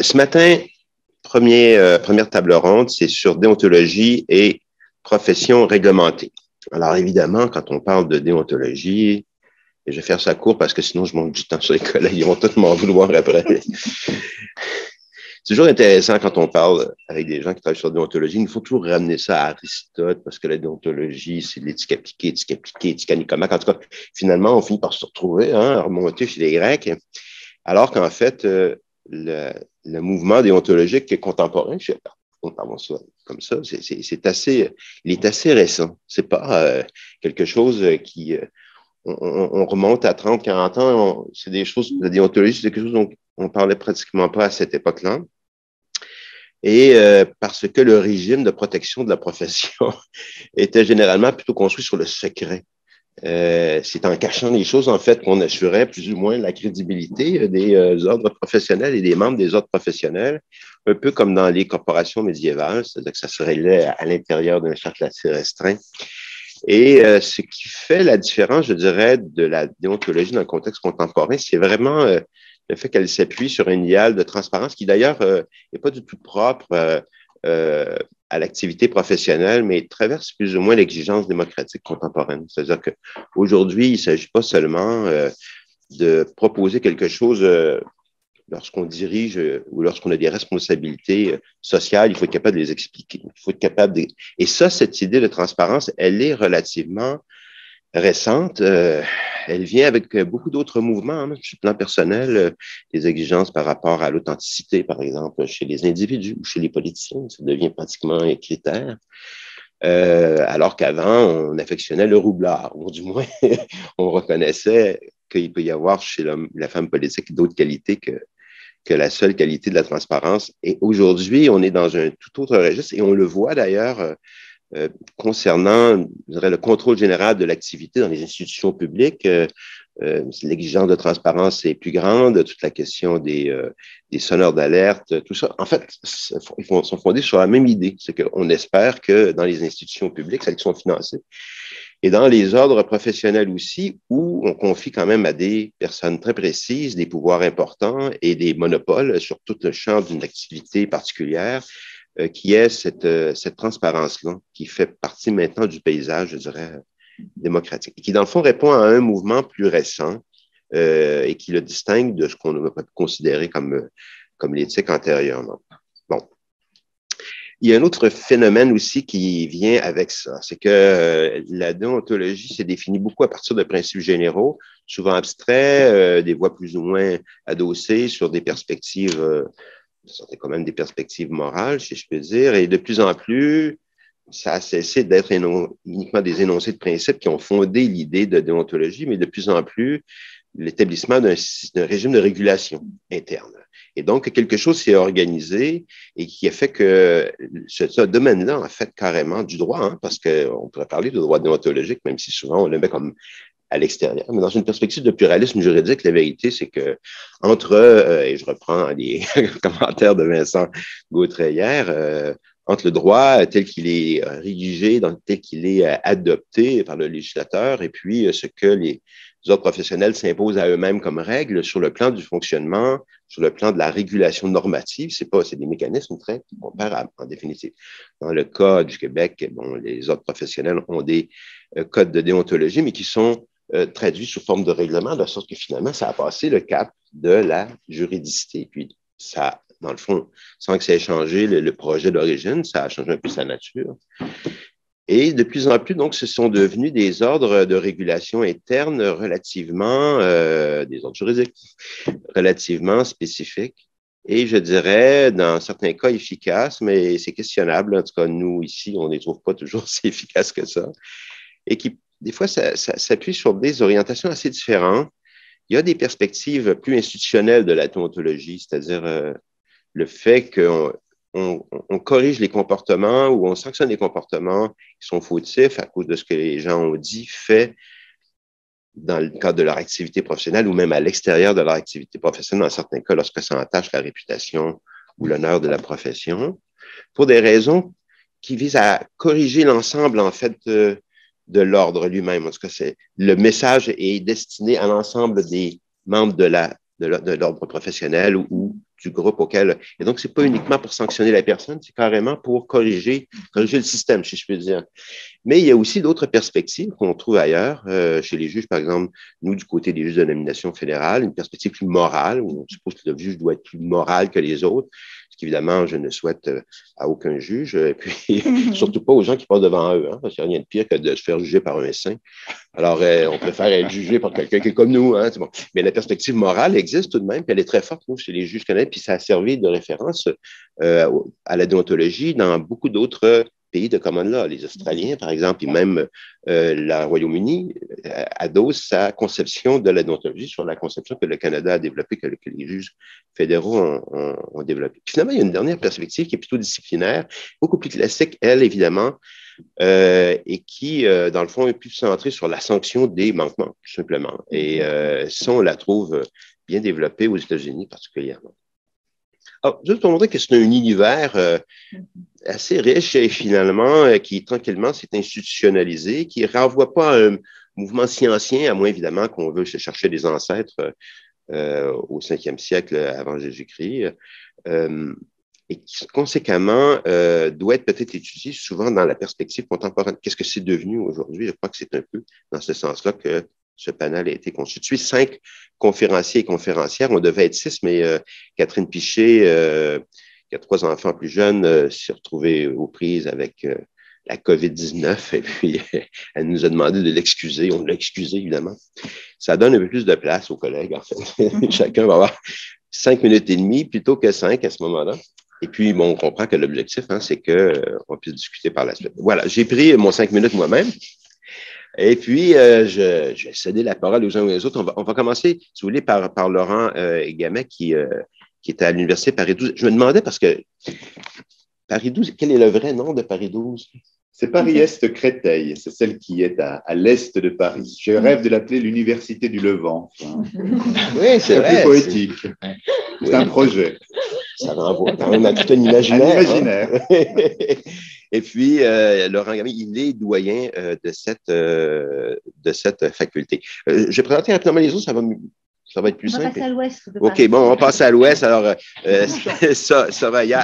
Ce matin, première table ronde, c'est sur déontologie et profession réglementée. Alors, évidemment, quand on parle de déontologie, et je vais faire ça court parce que sinon, je manque du temps sur les collègues, ils vont tous m'en vouloir après. C'est toujours intéressant quand on parle avec des gens qui travaillent sur la déontologie. Il faut toujours ramener ça à Aristote parce que la déontologie, c'est l'éthique appliquée, éthique anicomaque. En tout cas, finalement, on finit par se retrouver, à remonter chez les Grecs. Alors qu'en fait, le mouvement déontologique contemporain, parlons ça comme ça, il est assez récent. C'est pas quelque chose qui, on remonte à 30, 40 ans, c'est des choses, la déontologie, c'est quelque chose dont on parlait pratiquement pas à cette époque-là. Et parce que le régime de protection de la profession était généralement plutôt construit sur le secret. C'est en cachant les choses, en fait, qu'on assurait plus ou moins la crédibilité des ordres professionnels et des membres des ordres professionnels, un peu comme dans les corporations médiévales, c'est-à-dire que ça serait là à l'intérieur d'un cercle assez restreint. Et ce qui fait la différence, je dirais, de la déontologie dans le contexte contemporain, c'est vraiment le fait qu'elle s'appuie sur un idéal de transparence qui, d'ailleurs, n'est pas du tout propre à l'activité professionnelle, mais traverse plus ou moins l'exigence démocratique contemporaine. C'est-à-dire qu'aujourd'hui, il ne s'agit pas seulement de proposer quelque chose lorsqu'on dirige ou lorsqu'on a des responsabilités sociales, il faut être capable de les expliquer. Il faut être capable de... Et ça, cette idée de transparence, elle est relativement récente. Elle vient avec beaucoup d'autres mouvements, hein, sur le plan personnel, des exigences par rapport à l'authenticité, par exemple, chez les individus ou chez les politiciens. Ça devient pratiquement un critère. Alors qu'avant, on affectionnait le roublard, ou du moins, on reconnaissait qu'il peut y avoir chez la femme politique d'autres qualités que la seule qualité de la transparence. Et aujourd'hui, on est dans un tout autre registre et on le voit d'ailleurs concernant, je dirais, le contrôle général de l'activité dans les institutions publiques. L'exigence de transparence est plus grande, toute la question des sonneurs d'alerte, tout ça. En fait, ils sont fondés sur la même idée. C'est qu'on espère que dans les institutions publiques, celles qui sont financées, et dans les ordres professionnels aussi, où on confie quand même à des personnes très précises des pouvoirs importants et des monopoles sur tout le champ d'une activité particulière, qui est cette transparence-là, qui fait partie maintenant du paysage, je dirais, démocratique, et qui, dans le fond, répond à un mouvement plus récent et qui le distingue de ce qu'on aurait pu considérer comme l'éthique antérieurement. Bon. Il y a un autre phénomène aussi qui vient avec ça, c'est que la déontologie s'est définie beaucoup à partir de principes généraux, souvent abstraits, des voies plus ou moins adossées sur des perspectives, c'était quand même des perspectives morales, si je peux dire, et de plus en plus, ça a cessé d'être uniquement des énoncés de principes qui ont fondé l'idée de déontologie, mais de plus en plus, l'établissement d'un régime de régulation interne. Et donc, quelque chose s'est organisé et qui a fait que ce domaine-là, en fait, carrément du droit, hein, parce qu'on pourrait parler de droit déontologique, même si souvent on le met comme à l'extérieur. Mais dans une perspective de pluralisme juridique, la vérité, c'est que entre, et je reprends les commentaires de Vincent Gautret hier, entre le droit tel qu'il est rédigé, tel qu'il est adopté par le législateur, et puis ce que les ordres professionnels s'imposent à eux-mêmes comme règles sur le plan du fonctionnement, sur le plan de la régulation normative, c'est des mécanismes très comparables, en définitive. Dans le cas du Québec, bon, les ordres professionnels ont des codes de déontologie, mais qui sont traduits sous forme de règlement, de sorte que finalement, ça a passé le cap de la juridicité. Puis ça, dans le fond, sans que ça ait changé le projet d'origine, ça a changé un peu sa nature. Et de plus en plus, donc, ce sont devenus des ordres de régulation interne relativement, des ordres juridiques, relativement spécifiques. Et je dirais, dans certains cas, efficaces, mais c'est questionnable. En tout cas, nous, ici, on ne les trouve pas toujours si efficaces que ça. Et qui, des fois, ça s'appuie sur des orientations assez différentes. Il y a des perspectives plus institutionnelles de la déontologie, c'est-à-dire le fait qu'on corrige les comportements ou on sanctionne les comportements qui sont fautifs à cause de ce que les gens ont dit, fait dans le cadre de leur activité professionnelle ou même à l'extérieur de leur activité professionnelle, dans certains cas, lorsque ça entache la réputation ou l'honneur de la profession, pour des raisons qui visent à corriger l'ensemble, en fait, de l'ordre lui-même. En tout cas, le message est destiné à l'ensemble des membres de l'ordre professionnel ou du groupe auquel. Et donc, c'est pas uniquement pour sanctionner la personne, c'est carrément pour corriger le système, si je peux dire. Mais il y a aussi d'autres perspectives qu'on trouve ailleurs, chez les juges, par exemple, nous, du côté des juges de nomination fédérale, une perspective plus morale, où on suppose que le juge doit être plus moral que les autres, ce qu'évidemment, je ne souhaite à aucun juge, et puis surtout pas aux gens qui passent devant eux, hein, parce qu'il n'y a rien de pire que de se faire juger par un médecin. Alors, on préfère être jugé par quelqu'un qui est comme nous. Hein, c'est bon. Mais la perspective morale existe tout de même, puis elle est très forte, nous, chez les juges canadiens, puis ça a servi de référence à la déontologie dans beaucoup d'autres pays de common law. Les Australiens, par exemple, et même le Royaume-Uni adossent sa conception de la déontologie sur la conception que le Canada a développée, que les juges fédéraux ont développée. Puis finalement, il y a une dernière perspective qui est plutôt disciplinaire, beaucoup plus classique, elle, évidemment, et qui, dans le fond, est plus centrée sur la sanction des manquements, tout simplement. Et ça, on la trouve bien développée aux États-Unis particulièrement. Alors, juste pour montrer que c'est un univers assez riche et finalement, qui tranquillement s'est institutionnalisé, qui ne renvoie pas à un mouvement sciencien, à moins évidemment qu'on veut chercher des ancêtres au 5e siècle avant Jésus-Christ, et qui conséquemment doit être peut-être étudié souvent dans la perspective contemporaine. Qu'est-ce que c'est devenu aujourd'hui? Je crois que c'est un peu dans ce sens-là que ce panel a été constitué. 5 conférenciers et conférencières. On devait être 6, mais Catherine Piché, qui a 3 enfants plus jeunes, s'est retrouvée aux prises avec la COVID-19 et puis elle nous a demandé de l'excuser. On l'a excusé, évidemment. Ça donne un peu plus de place aux collègues, en fait. Chacun va avoir 5 minutes et demie plutôt que 5 à ce moment-là. Et puis, bon, on comprend que l'objectif, hein, c'est qu'on puisse discuter par la suite. Voilà, j'ai pris mon 5 minutes moi-même. Et puis, je vais céder la parole aux uns et aux autres. On va commencer, si vous voulez, par Laurent Gamet, qui est à l'Université Paris 12. Je me demandais, parce que Paris 12, quel est le vrai nom de Paris 12? C'est Paris-Est Créteil, c'est celle qui est à l'est de Paris. Je rêve de l'appeler l'Université du Levant. Oui, c'est vrai. Plus poétique. C'est un projet. Ça renvoie quand même à tout un imaginaire. Un imaginaire. Hein? Et puis, Laurent Gamet, il est doyen de cette faculté. Je vais présenter rapidement les autres, ça va être plus simple. On va passer à l'ouest. OK, bon, on passe à l'ouest. Alors, Soraya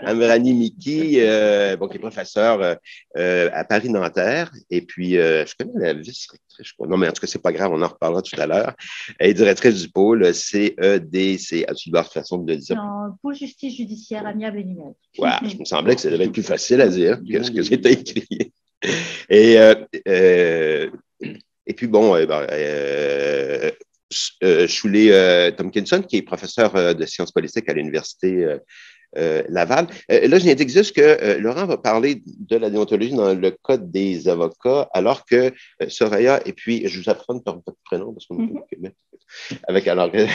Amrani Miki, qui est professeur à Paris-Nanterre. Et puis, je connais la vice-rectrice, je crois. Non, mais en tout cas, c'est pas grave, on en reparlera tout à l'heure. Elle est directrice du pôle CEDC. As-tu de façon de le dire? Non, pôle justice judiciaire amiable et numérique. Ouais, je me semblait que ça devait être plus facile à dire que ce que c'était écrit. Et puis, bon, Shulé Tomkinson, qui est professeur de sciences politiques à l'Université Laval. Là, je n'indique juste que Laurent va parler de la déontologie dans le code des avocats, alors que Soraya, et puis je vous apprends votre prénom parce qu'on alors que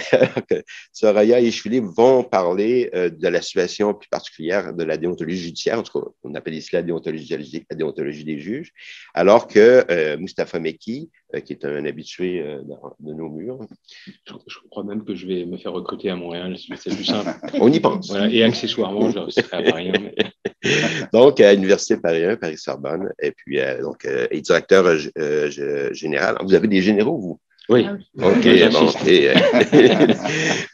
Soraya et Shulé vont parler de la situation plus particulière de la déontologie judiciaire, en tout cas, on appelle ici la déontologie des juges, alors que Moustapha Mekki, qui est un habitué de nos murs. Je crois même que je vais me faire recruter à Montréal, c'est plus simple. On y pense. Voilà, et accessoirement, je serai à Paris 1. Mais... Donc, à l'Université Paris 1, Paris-Sorbonne, et puis et directeur général. Vous avez des généraux, vous? Oui. OK, bon.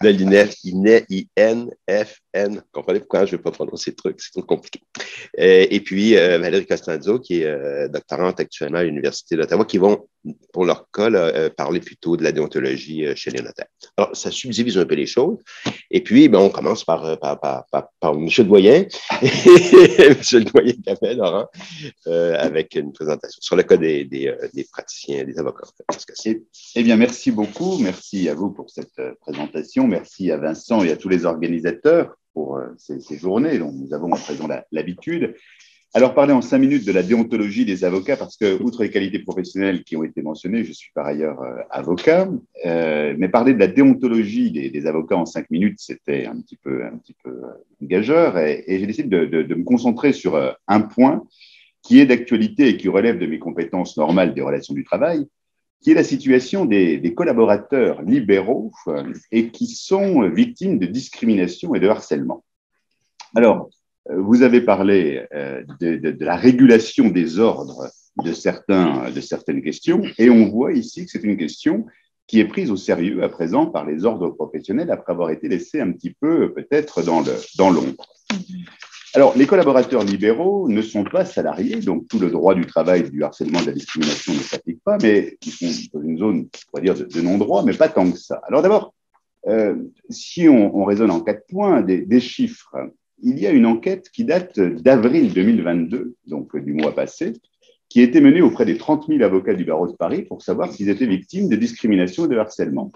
De l'INFN. Comprenez pourquoi je ne vais pas prononcer ces trucs, c'est trop compliqué. Et puis, Valérie Costanzo, qui est doctorante actuellement à l'Université d'Ottawa, qui vont, pour leur cas, parler plutôt de la déontologie chez les notaires. Alors, ça subdivise un peu les choses. Et puis, ben, on commence par M. Doyen. M. Doyen Gamet, Laurent, avec une présentation sur le cas des praticiens, des avocats. Eh bien, merci beaucoup. Merci à vous pour cette présentation. Merci à Vincent et à tous les organisateurs pour ces journées dont nous avons à présent l'habitude. Alors, parler en 5 minutes de la déontologie des avocats, parce que, outre les qualités professionnelles qui ont été mentionnées, je suis par ailleurs avocat, mais parler de la déontologie des avocats en 5 minutes, c'était un petit peu gageur, et j'ai décidé de me concentrer sur un point qui est d'actualité et qui relève de mes compétences normales des relations du travail, qui est la situation des collaborateurs libéraux et qui sont victimes de discrimination et de harcèlement. Alors, vous avez parlé de la régulation des ordres de certaines questions, et on voit ici que c'est une question qui est prise au sérieux à présent par les ordres professionnels après avoir été laissée un petit peu peut-être dans l'ombre. Alors, les collaborateurs libéraux ne sont pas salariés, donc tout le droit du travail, du harcèlement, de la discrimination ne s'applique pas, mais ils sont dans une zone, on va dire, de non-droit, mais pas tant que ça. Alors d'abord, si on raisonne en 4 points, des chiffres, il y a une enquête qui date d'avril 2022, donc du mois passé, qui a été menée auprès des 30 000 avocats du barreau de Paris pour savoir s'ils étaient victimes de discrimination et de harcèlement.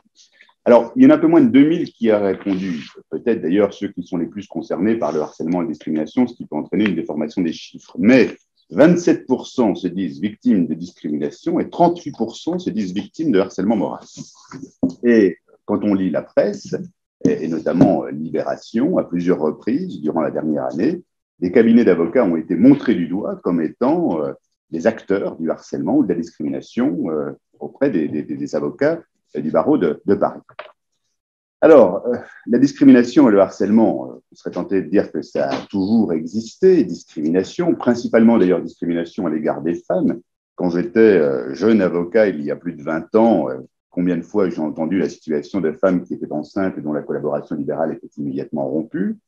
Alors, il y en a un peu moins de 2000 qui ont répondu, peut-être d'ailleurs ceux qui sont les plus concernés par le harcèlement et la discrimination, ce qui peut entraîner une déformation des chiffres. Mais 27% se disent victimes de discrimination et 38% se disent victimes de harcèlement moral. Et quand on lit la presse, et notamment Libération, à plusieurs reprises durant la dernière année, des cabinets d'avocats ont été montrés du doigt comme étant les acteurs du harcèlement ou de la discrimination auprès des avocats du barreau de Paris. Alors, la discrimination et le harcèlement, on serait tenté de dire que ça a toujours existé, discrimination, principalement d'ailleurs discrimination à l'égard des femmes. Quand j'étais jeune avocat il y a plus de 20 ans, combien de fois j'ai entendu la situation de femmes qui étaient enceintes et dont la collaboration libérale était immédiatement rompue.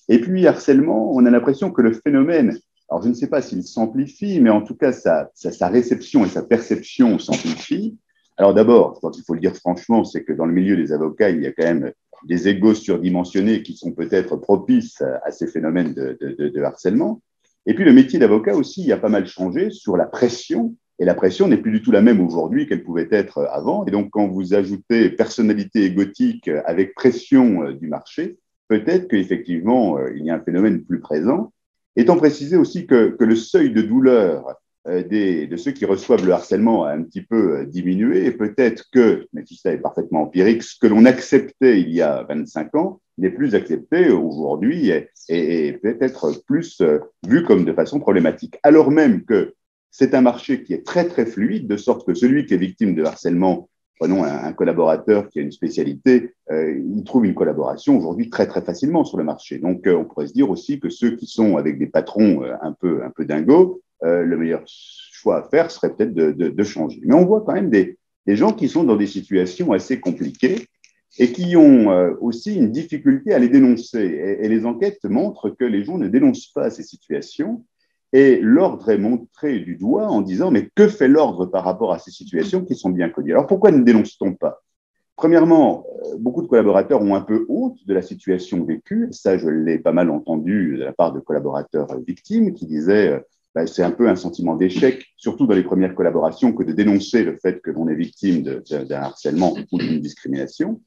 Et puis, harcèlement, on a l'impression que le phénomène, alors je ne sais pas s'il s'amplifie, mais en tout cas, sa réception et sa perception s'amplifient. Alors d'abord, je crois qu'il faut le dire franchement, c'est que dans le milieu des avocats, il y a quand même des égos surdimensionnés qui sont peut-être propices à ces phénomènes de harcèlement. Et puis le métier d'avocat aussi, il a pas mal changé sur la pression, et la pression n'est plus du tout la même aujourd'hui qu'elle pouvait être avant. Et donc quand vous ajoutez personnalité égotique avec pression du marché, peut-être qu'effectivement, il y a un phénomène plus présent. Étant précisé aussi que le seuil de douleur de ceux qui reçoivent le harcèlement a un petit peu diminué, et peut-être que, mais tout ça est parfaitement empirique, ce que l'on acceptait il y a 25 ans n'est plus accepté aujourd'hui et peut-être plus vu comme de façon problématique. Alors même que c'est un marché qui est très très fluide, de sorte que celui qui est victime de harcèlement, prenons un collaborateur qui a une spécialité, il trouve une collaboration aujourd'hui très très facilement sur le marché. Donc on pourrait se dire aussi que ceux qui sont avec des patrons un peu dingos, le meilleur choix à faire serait peut-être de changer. Mais on voit quand même des gens qui sont dans des situations assez compliquées et qui ont aussi une difficulté à les dénoncer. Et les enquêtes montrent que les gens ne dénoncent pas ces situations. Et l'ordre est montré du doigt en disant « mais que fait l'ordre par rapport à ces situations qui sont bien connues ?» Alors pourquoi ne dénonce-t-on pas? Premièrement, beaucoup de collaborateurs ont un peu honte de la situation vécue. Ça, je l'ai pas mal entendu de la part de collaborateurs victimes qui disaient c'est un peu un sentiment d'échec, surtout dans les premières collaborations, que de dénoncer le fait que l'on est victime d'un harcèlement ou d'une discrimination.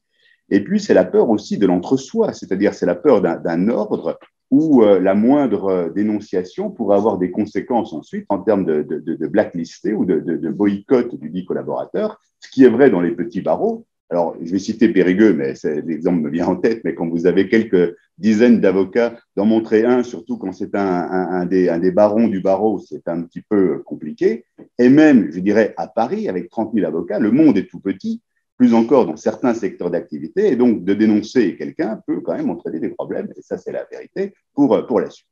Et puis, c'est la peur aussi de l'entre-soi, c'est-à-dire c'est la peur d'un ordre où la moindre dénonciation pourrait avoir des conséquences ensuite en termes de blacklisté ou de boycott du dit collaborateur, ce qui est vrai dans les petits barreaux. Alors, je vais citer Périgueux, mais l'exemple me vient en tête, mais quand vous avez quelques dizaines d'avocats, d'en montrer un, surtout quand c'est un des barons du barreau, c'est un petit peu compliqué. Et même, je dirais, à Paris, avec 30 000 avocats, le monde est tout petit, plus encore dans certains secteurs d'activité, et donc de dénoncer quelqu'un peut quand même entraîner des problèmes, et ça c'est la vérité pour la suite.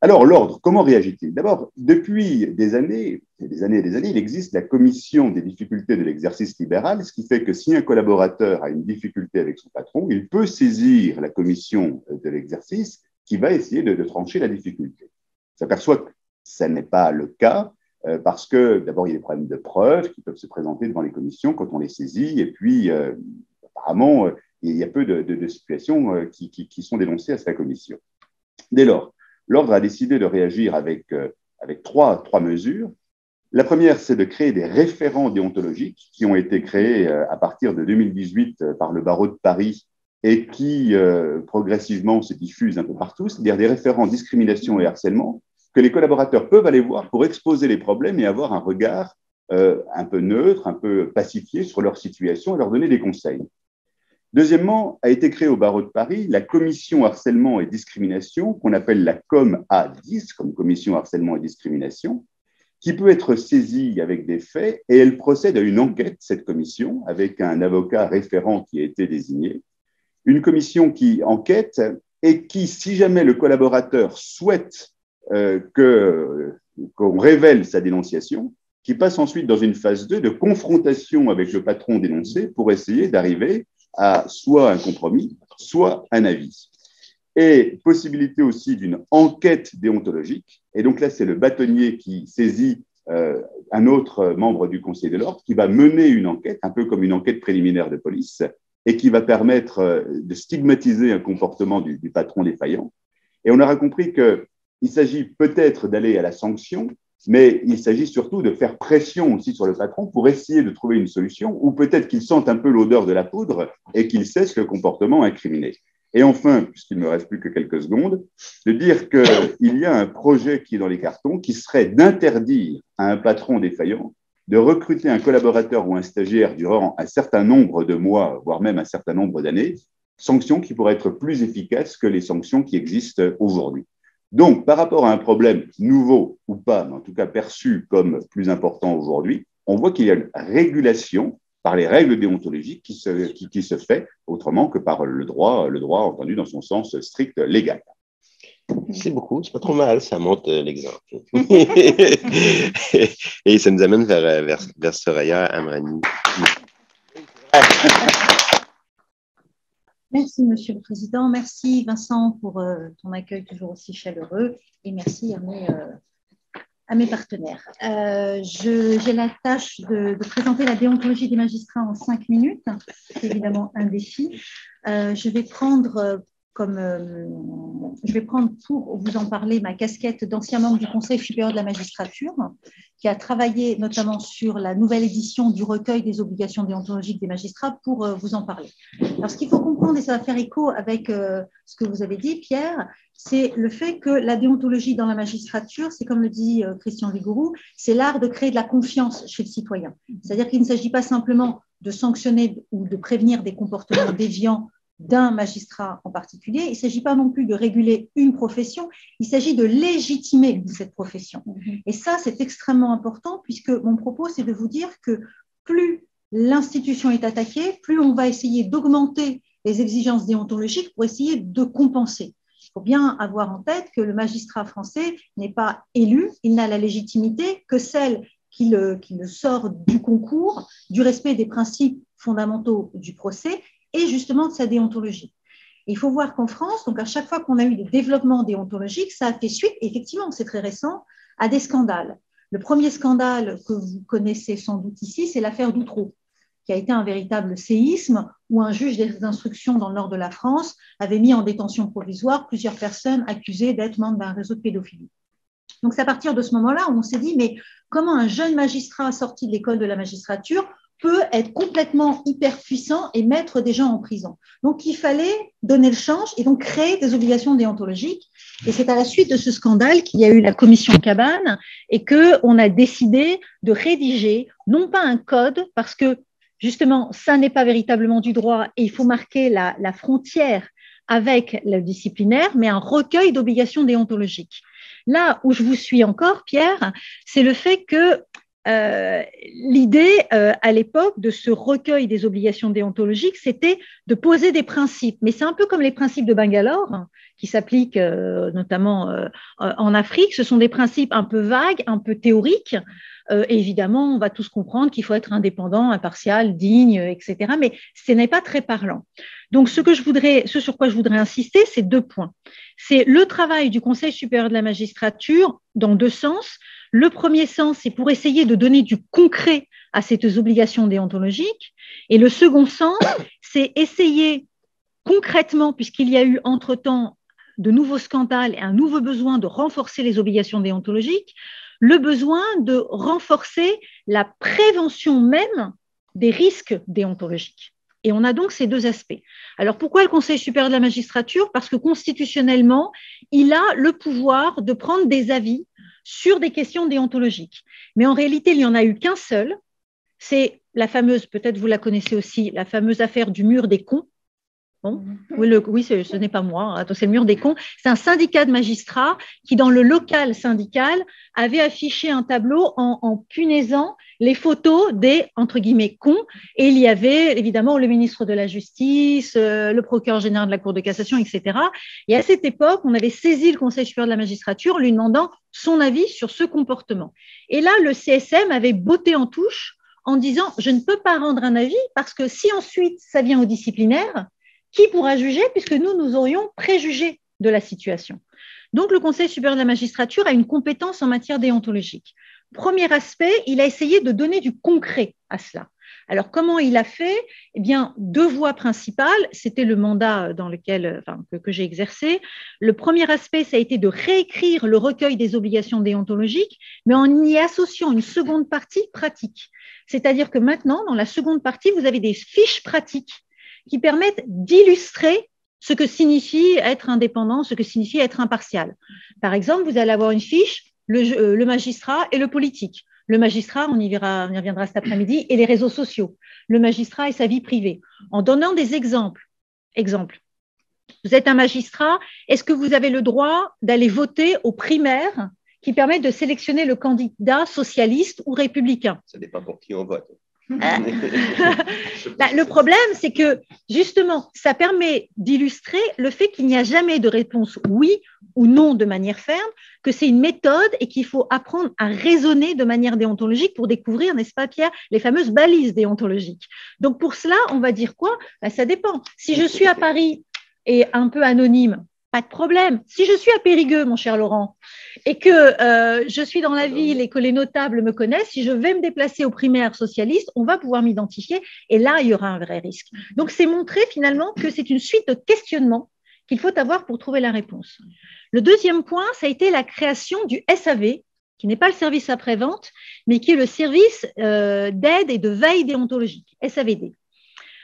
Alors l'ordre, comment réagit-il? D'abord, depuis des années et des années, il existe la commission des difficultés de l'exercice libéral, ce qui fait que si un collaborateur a une difficulté avec son patron, il peut saisir la commission de l'exercice qui va essayer de trancher la difficulté. On s'aperçoit que ce n'est pas le cas, parce que d'abord, il y a des problèmes de preuves qui peuvent se présenter devant les commissions quand on les saisit, et puis apparemment, il y a peu de situations qui sont dénoncées à cette commission. Dès lors, l'ordre a décidé de réagir avec trois mesures. La première, c'est de créer des référents déontologiques qui ont été créés à partir de 2018 par le barreau de Paris et qui progressivement se diffusent un peu partout, c'est-à-dire des référents discrimination et harcèlement que les collaborateurs peuvent aller voir pour exposer les problèmes et avoir un regard un peu neutre, un peu pacifié sur leur situation et leur donner des conseils. Deuxièmement, a été créée au barreau de Paris la commission harcèlement et discrimination, qu'on appelle la COM A10, comme commission harcèlement et discrimination, qui peut être saisie avec des faits, et elle procède à une enquête, cette commission, avec un avocat référent qui a été désigné. Une commission qui enquête et qui, si jamais le collaborateur souhaite qu'on révèle sa dénonciation, qui passe ensuite dans une phase 2 de confrontation avec le patron dénoncé pour essayer d'arriver à soit un compromis, soit un avis. Et possibilité aussi d'une enquête déontologique. Et donc là, c'est le bâtonnier qui saisit un autre membre du Conseil de l'ordre qui va mener une enquête, un peu comme une enquête préliminaire de police, et qui va permettre de stigmatiser un comportement du patron défaillant. Et on aura compris qu'il s'agit peut-être d'aller à la sanction, mais il s'agit surtout de faire pression aussi sur le patron pour essayer de trouver une solution, ou peut-être qu'il sente un peu l'odeur de la poudre et qu'il cesse le comportement incriminé. Et enfin, puisqu'il ne me reste plus que quelques secondes, de dire qu'il y a un projet qui est dans les cartons qui serait d'interdire à un patron défaillant de recruter un collaborateur ou un stagiaire durant un certain nombre de mois, voire même un certain nombre d'années, sanctions qui pourraient être plus efficaces que les sanctions qui existent aujourd'hui. Donc, par rapport à un problème nouveau ou pas, mais en tout cas perçu comme plus important aujourd'hui, on voit qu'il y a une régulation par les règles déontologiques qui se fait autrement que par le droit entendu dans son sens strict légal. C'est beaucoup, c'est pas trop mal, ça montre l'exemple. Et ça nous amène vers Soraya Amrani. Merci, Monsieur le Président. Merci, Vincent, pour ton accueil toujours aussi chaleureux. Et merci à mes partenaires. J'ai la tâche de présenter la déontologie des magistrats en 5 minutes. C'est évidemment un défi. Je vais prendre pour vous en parler ma casquette d'ancien membre du Conseil supérieur de la magistrature, qui a travaillé notamment sur la nouvelle édition du recueil des obligations déontologiques des magistrats pour vous en parler. Alors, ce qu'il faut comprendre, et ça va faire écho avec ce que vous avez dit, Pierre, c'est le fait que la déontologie dans la magistrature, c'est comme le dit Christian Vigouroux, c'est l'art de créer de la confiance chez le citoyen. C'est-à-dire qu'il ne s'agit pas simplement de sanctionner ou de prévenir des comportements déviants d'un magistrat en particulier. Il ne s'agit pas non plus de réguler une profession, il s'agit de légitimer cette profession. Et ça, c'est extrêmement important puisque mon propos, c'est de vous dire que plus l'institution est attaquée, plus on va essayer d'augmenter les exigences déontologiques pour essayer de compenser. Il faut bien avoir en tête que le magistrat français n'est pas élu, il n'a la légitimité que celle qui le sort du concours, du respect des principes fondamentaux du procès et justement de sa déontologie. Et il faut voir qu'en France, donc à chaque fois qu'on a eu des développements déontologiques, ça a fait suite, effectivement, c'est très récent, à des scandales. Le premier scandale que vous connaissez sans doute ici, c'est l'affaire d'Outreau, qui a été un véritable séisme où un juge d'instruction dans le nord de la France avait mis en détention provisoire plusieurs personnes accusées d'être membres d'un réseau de pédophilie. Donc c'est à partir de ce moment-là où on s'est dit, mais comment un jeune magistrat sorti de l'école de la magistrature peut être complètement hyper puissant et mettre des gens en prison. Donc, il fallait donner le change et donc créer des obligations déontologiques. Et c'est à la suite de ce scandale qu'il y a eu la commission Cabane et qu'on a décidé de rédiger, non pas un code, parce que justement, ça n'est pas véritablement du droit et il faut marquer la frontière avec le disciplinaire, mais un recueil d'obligations déontologiques. Là où je vous suis encore, Pierre, c'est le fait que l'idée à l'époque de ce recueil des obligations déontologiques, c'était de poser des principes. Mais c'est un peu comme les principes de Bangalore, qui s'appliquent notamment en Afrique. Ce sont des principes un peu vagues, un peu théoriques. Et évidemment, on va tous comprendre qu'il faut être indépendant, impartial, digne, etc. Mais ce n'est pas très parlant. Donc, ce sur quoi je voudrais insister, c'est 2 points. C'est le travail du Conseil supérieur de la magistrature dans 2 sens. Le premier sens, c'est pour essayer de donner du concret à ces obligations déontologiques. Et le second sens, c'est essayer concrètement, puisqu'il y a eu entre-temps de nouveaux scandales et un nouveau besoin de renforcer les obligations déontologiques, le besoin de renforcer la prévention même des risques déontologiques. Et on a donc ces 2 aspects. Alors, pourquoi le Conseil supérieur de la magistrature ? Parce que constitutionnellement, il a le pouvoir de prendre des avis sur des questions déontologiques. Mais en réalité, il n'y en a eu qu'un seul. C'est la fameuse, peut-être vous la connaissez aussi, la fameuse affaire du mur des cons, Bon. Oui, ce n'est pas moi, c'est le mur des cons. C'est un syndicat de magistrats qui, dans le local syndical, avait affiché un tableau en punaisant les photos des, entre guillemets, cons. Et il y avait évidemment le ministre de la Justice, le procureur général de la Cour de cassation, etc. Et à cette époque, on avait saisi le Conseil supérieur de la magistrature en lui demandant son avis sur ce comportement. Et là, le CSM avait botté en touche en disant « je ne peux pas rendre un avis parce que si ensuite ça vient au disciplinaire, qui pourra juger puisque nous aurions préjugé de la situation ?» Donc, le Conseil supérieur de la magistrature a une compétence en matière déontologique. Premier aspect, il a essayé de donner du concret à cela. Alors, comment il a fait? Eh bien, deux voies principales. C'était le mandat dans lequel, que j'ai exercé. Le premier aspect, ça a été de réécrire le recueil des obligations déontologiques, mais en y associant une seconde partie pratique. C'est-à-dire que maintenant, dans la seconde partie, vous avez des fiches pratiques qui permettent d'illustrer ce que signifie être indépendant, ce que signifie être impartial. Par exemple, vous allez avoir une fiche, le magistrat et le politique. Le magistrat, on y reviendra cet après-midi, et les réseaux sociaux. Le magistrat et sa vie privée. En donnant des exemples. Exemple. Vous êtes un magistrat, est-ce que vous avez le droit d'aller voter aux primaires qui permettent de sélectionner le candidat socialiste ou républicain? Ça dépend pour qui on vote. Le problème, c'est que justement, ça permet d'illustrer le fait qu'il n'y a jamais de réponse oui ou non de manière ferme, que c'est une méthode et qu'il faut apprendre à raisonner de manière déontologique pour découvrir, n'est-ce pas Pierre, les fameuses balises déontologiques. Donc pour cela, on va dire quoi? Ça dépend. Si je suis à Paris et un peu anonyme, pas de problème. Si je suis à Périgueux, mon cher Laurent, et que je suis dans la ville et que les notables me connaissent, si je vais me déplacer aux primaires socialistes, on va pouvoir m'identifier et là, il y aura un vrai risque. Donc, c'est montrer finalement que c'est une suite de questionnements qu'il faut avoir pour trouver la réponse. Le deuxième point, ça a été la création du SAV, qui n'est pas le service après-vente, mais qui est le service d'aide et de veille déontologique, SAVD.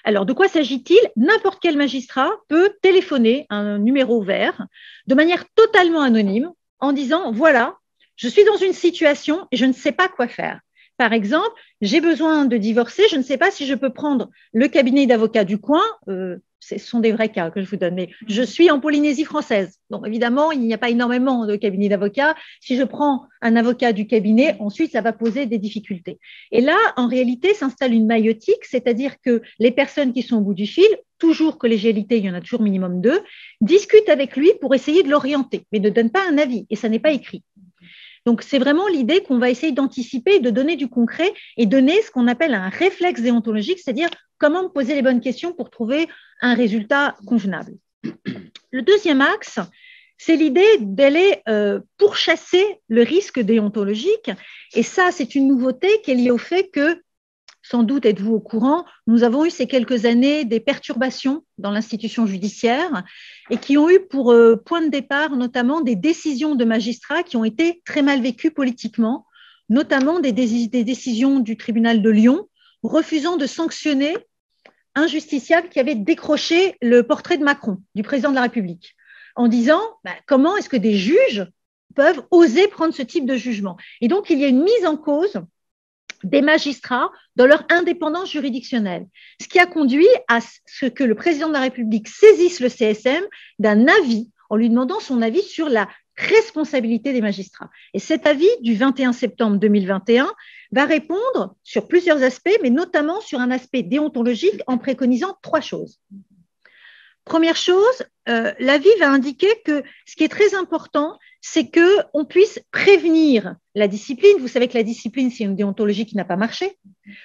Alors, de quoi s'agit-il? N'importe quel magistrat peut téléphoner un numéro vert de manière totalement anonyme en disant « Voilà, je suis dans une situation et je ne sais pas quoi faire. Par exemple, j'ai besoin de divorcer, je ne sais pas si je peux prendre le cabinet d'avocat du coin. Ce sont des vrais cas que je vous donne, mais je suis en Polynésie française. Donc, évidemment, il n'y a pas énormément de cabinets d'avocats. Si je prends un avocat du cabinet, ensuite, ça va poser des difficultés. Et là, en réalité, s'installe une maïotique, c'est-à-dire que les personnes qui sont au bout du fil, toujours collégialité, il y en a toujours minimum 2, discutent avec lui pour essayer de l'orienter, mais ne donnent pas un avis, et ça n'est pas écrit. Donc, c'est vraiment l'idée qu'on va essayer d'anticiper, de donner du concret et donner ce qu'on appelle un réflexe déontologique, c'est-à-dire comment me poser les bonnes questions pour trouver un résultat convenable. Le deuxième axe, c'est l'idée d'aller pourchasser le risque déontologique. Et ça, c'est une nouveauté qui est liée au fait que, sans doute êtes-vous au courant, nous avons eu ces quelques années des perturbations dans l'institution judiciaire et qui ont eu pour point de départ notamment des décisions de magistrats qui ont été très mal vécues politiquement, notamment des décisions du tribunal de Lyon refusant de sanctionner un justiciable qui avait décroché le portrait de Macron, du président de la République, en disant comment est-ce que des juges peuvent oser prendre ce type de jugement. Et donc, il y a une mise en cause des magistrats dans leur indépendance juridictionnelle, ce qui a conduit à ce que le président de la République saisisse le CSM d'un avis en lui demandant son avis sur la responsabilité des magistrats. Et cet avis du 21 septembre 2021 va répondre sur plusieurs aspects, mais notamment sur un aspect déontologique en préconisant 3 choses. Première chose, l'avis va indiquer que ce qui est très important, c'est qu'on puisse prévenir la discipline. Vous savez que la discipline, c'est une déontologie qui n'a pas marché.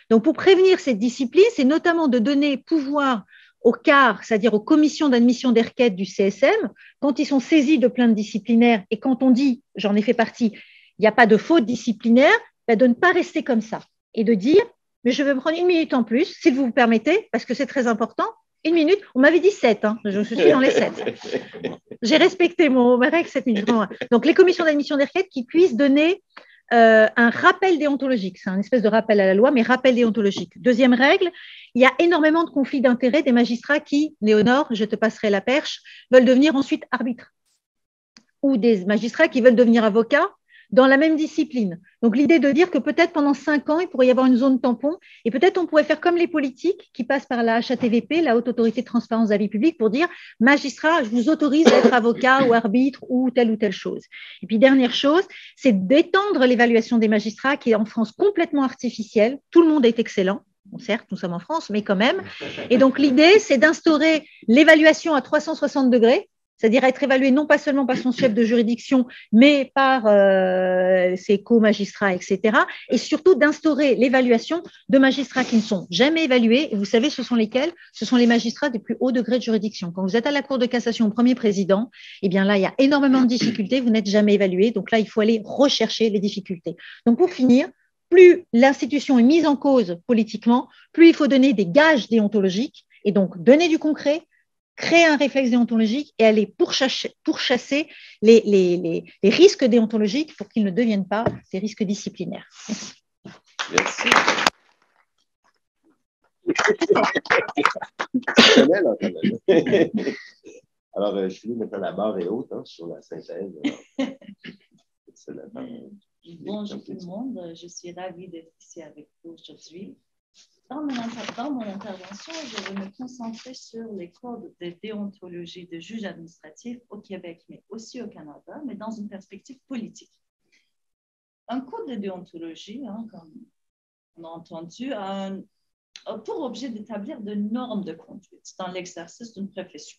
Donc, pour prévenir cette discipline, c'est notamment de donner pouvoir au CAR, c'est-à-dire aux commissions d'admission des requêtes du CSM, quand ils sont saisis de plaintes disciplinaires et quand on dit, j'en ai fait partie, il n'y a pas de faute disciplinaire, de ne pas rester comme ça et de dire, mais je vais me prendre 1 minute en plus, si vous me permettez, parce que c'est très important. 1 minute, on m'avait dit 7, hein, je suis dans les 7. J'ai respecté ma règle 7 minutes. Donc, les commissions d'admission des requêtes qui puissent donner un rappel déontologique. C'est un espèce de rappel à la loi, mais rappel déontologique. Deuxième règle, il y a énormément de conflits d'intérêts des magistrats qui, Léonore, je te passerai la perche, veulent devenir ensuite arbitres. Ou des magistrats qui veulent devenir avocats dans la même discipline. Donc, l'idée de dire que peut-être pendant 5 ans, il pourrait y avoir une zone tampon et peut-être on pourrait faire comme les politiques qui passent par la HATVP, la Haute Autorité de Transparence de la Vie Publique, pour dire magistrat, je vous autorise à être avocat ou arbitre ou telle chose. Et puis, dernière chose, c'est d'étendre l'évaluation des magistrats qui est en France complètement artificielle. Tout le monde est excellent. Bon, certes, nous sommes en France, mais quand même. Et donc, l'idée, c'est d'instaurer l'évaluation à 360 degrés, c'est-à-dire être évalué non pas seulement par son chef de juridiction, mais par ses co-magistrats, etc. Et surtout d'instaurer l'évaluation de magistrats qui ne sont jamais évalués. Et vous savez, ce sont lesquels? Ce sont les magistrats des plus hauts degrés de juridiction. Quand vous êtes à la Cour de cassation au premier président, eh bien là, il y a énormément de difficultés, vous n'êtes jamais évalué. Donc là, il faut aller rechercher les difficultés. Donc pour finir, plus l'institution est mise en cause politiquement, plus il faut donner des gages déontologiques et donc donner du concret, créer un réflexe déontologique et aller pourchasser les risques déontologiques pour qu'ils ne deviennent pas des risques disciplinaires. Merci. Alors, je finis maintenant, la barre est haute sur la synthèse. Bonjour tout le monde, je suis ravie d'être ici avec vous aujourd'hui. Dans mon intervention, je vais me concentrer sur les codes de déontologie de juges administratifs au Québec, mais aussi au Canada, mais dans une perspective politique. Un code de déontologie, comme on a entendu, a pour objet d'établir de normes de conduite dans l'exercice d'une profession.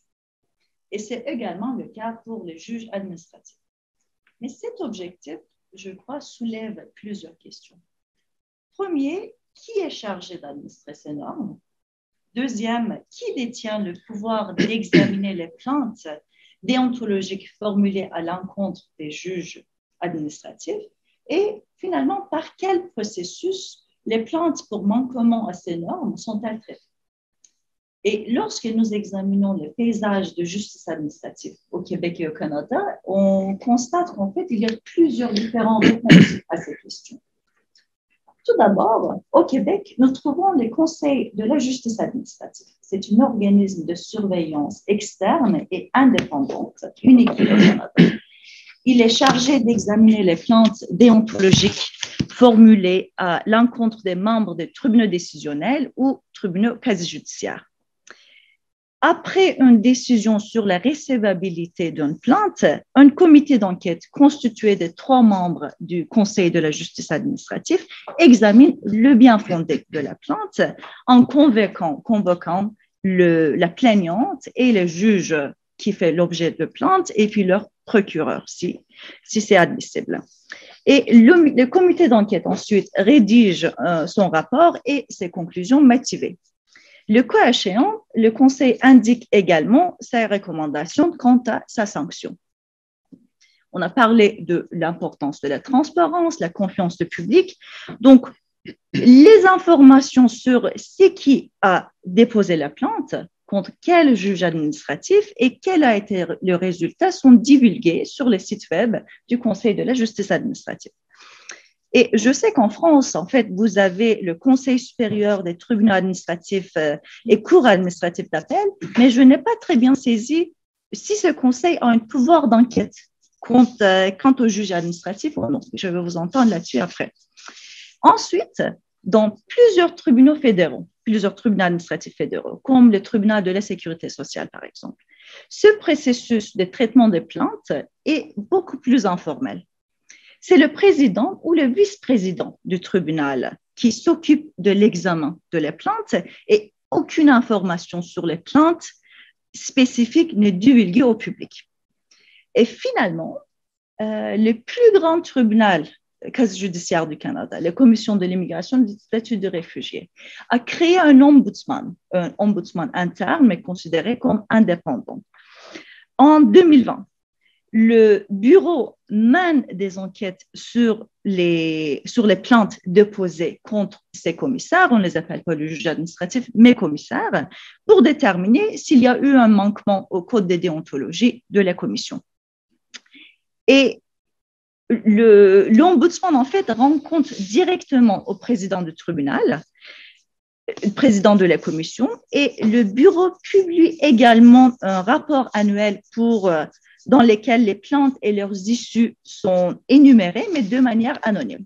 Et c'est également le cas pour les juges administratifs. Mais cet objectif, je crois, soulève plusieurs questions. Premier, qui est chargé d'administrer ces normes? Deuxième, qui détient le pouvoir d'examiner les plaintes déontologiques formulées à l'encontre des juges administratifs? Et finalement, par quel processus les plaintes pour manquement à ces normes sont-elles traitées? Et lorsque nous examinons le paysage de justice administrative au Québec et au Canada, on constate qu'en fait, il y a plusieurs différentes réponses à ces questions. Tout d'abord, au Québec, nous trouvons le Conseil de la justice administrative. C'est un organisme de surveillance externe et indépendante, unique au Canada. Il est chargé d'examiner les plaintes déontologiques formulées à l'encontre des membres des tribunaux décisionnels ou tribunaux quasi-judiciaires. Après une décision sur la recevabilité d'une plainte, un comité d'enquête constitué de 3 membres du Conseil de la justice administrative examine le bien fondé de la plainte en convoquant la plaignante et le juge qui fait l'objet de plainte et puis leur procureur, si c'est admissible. Et le comité d'enquête ensuite rédige son rapport et ses conclusions motivées. Le cas échéant, le Conseil indique également ses recommandations quant à sa sanction. On a parlé de l'importance de la transparence, la confiance du public. Donc, les informations sur qui a déposé la plainte, contre quel juge administratif et quel a été le résultat sont divulguées sur le site web du Conseil de la justice administrative. Et je sais qu'en France, en fait, vous avez le Conseil supérieur des tribunaux administratifs et cours administratifs d'appel, mais je n'ai pas très bien saisi si ce conseil a un pouvoir d'enquête quant au juge administratif ou non. Je vais vous entendre là-dessus après. Ensuite, dans plusieurs tribunaux fédéraux, plusieurs tribunaux administratifs fédéraux, comme le tribunal de la sécurité sociale, par exemple, ce processus de traitement des plaintes est beaucoup plus informel. C'est le président ou le vice-président du tribunal qui s'occupe de l'examen de la plainte et aucune information sur les plaintes spécifiques n'est divulguée au public. Et finalement, le plus grand tribunal quasi-judiciaire du Canada, la Commission de l'immigration et du statut de réfugié, a créé un ombudsman interne mais considéré comme indépendant. En 2020, le bureau mène des enquêtes sur les plaintes déposées contre ces commissaires, on ne les appelle pas le juge administratif, mais commissaires, pour déterminer s'il y a eu un manquement au code de déontologie de la commission. Et l'ombudsman, en fait, rend compte directement au président du tribunal, président de la commission, et le bureau publie également un rapport annuel pour dans lesquels les plantes et leurs issues sont énumérées, mais de manière anonyme.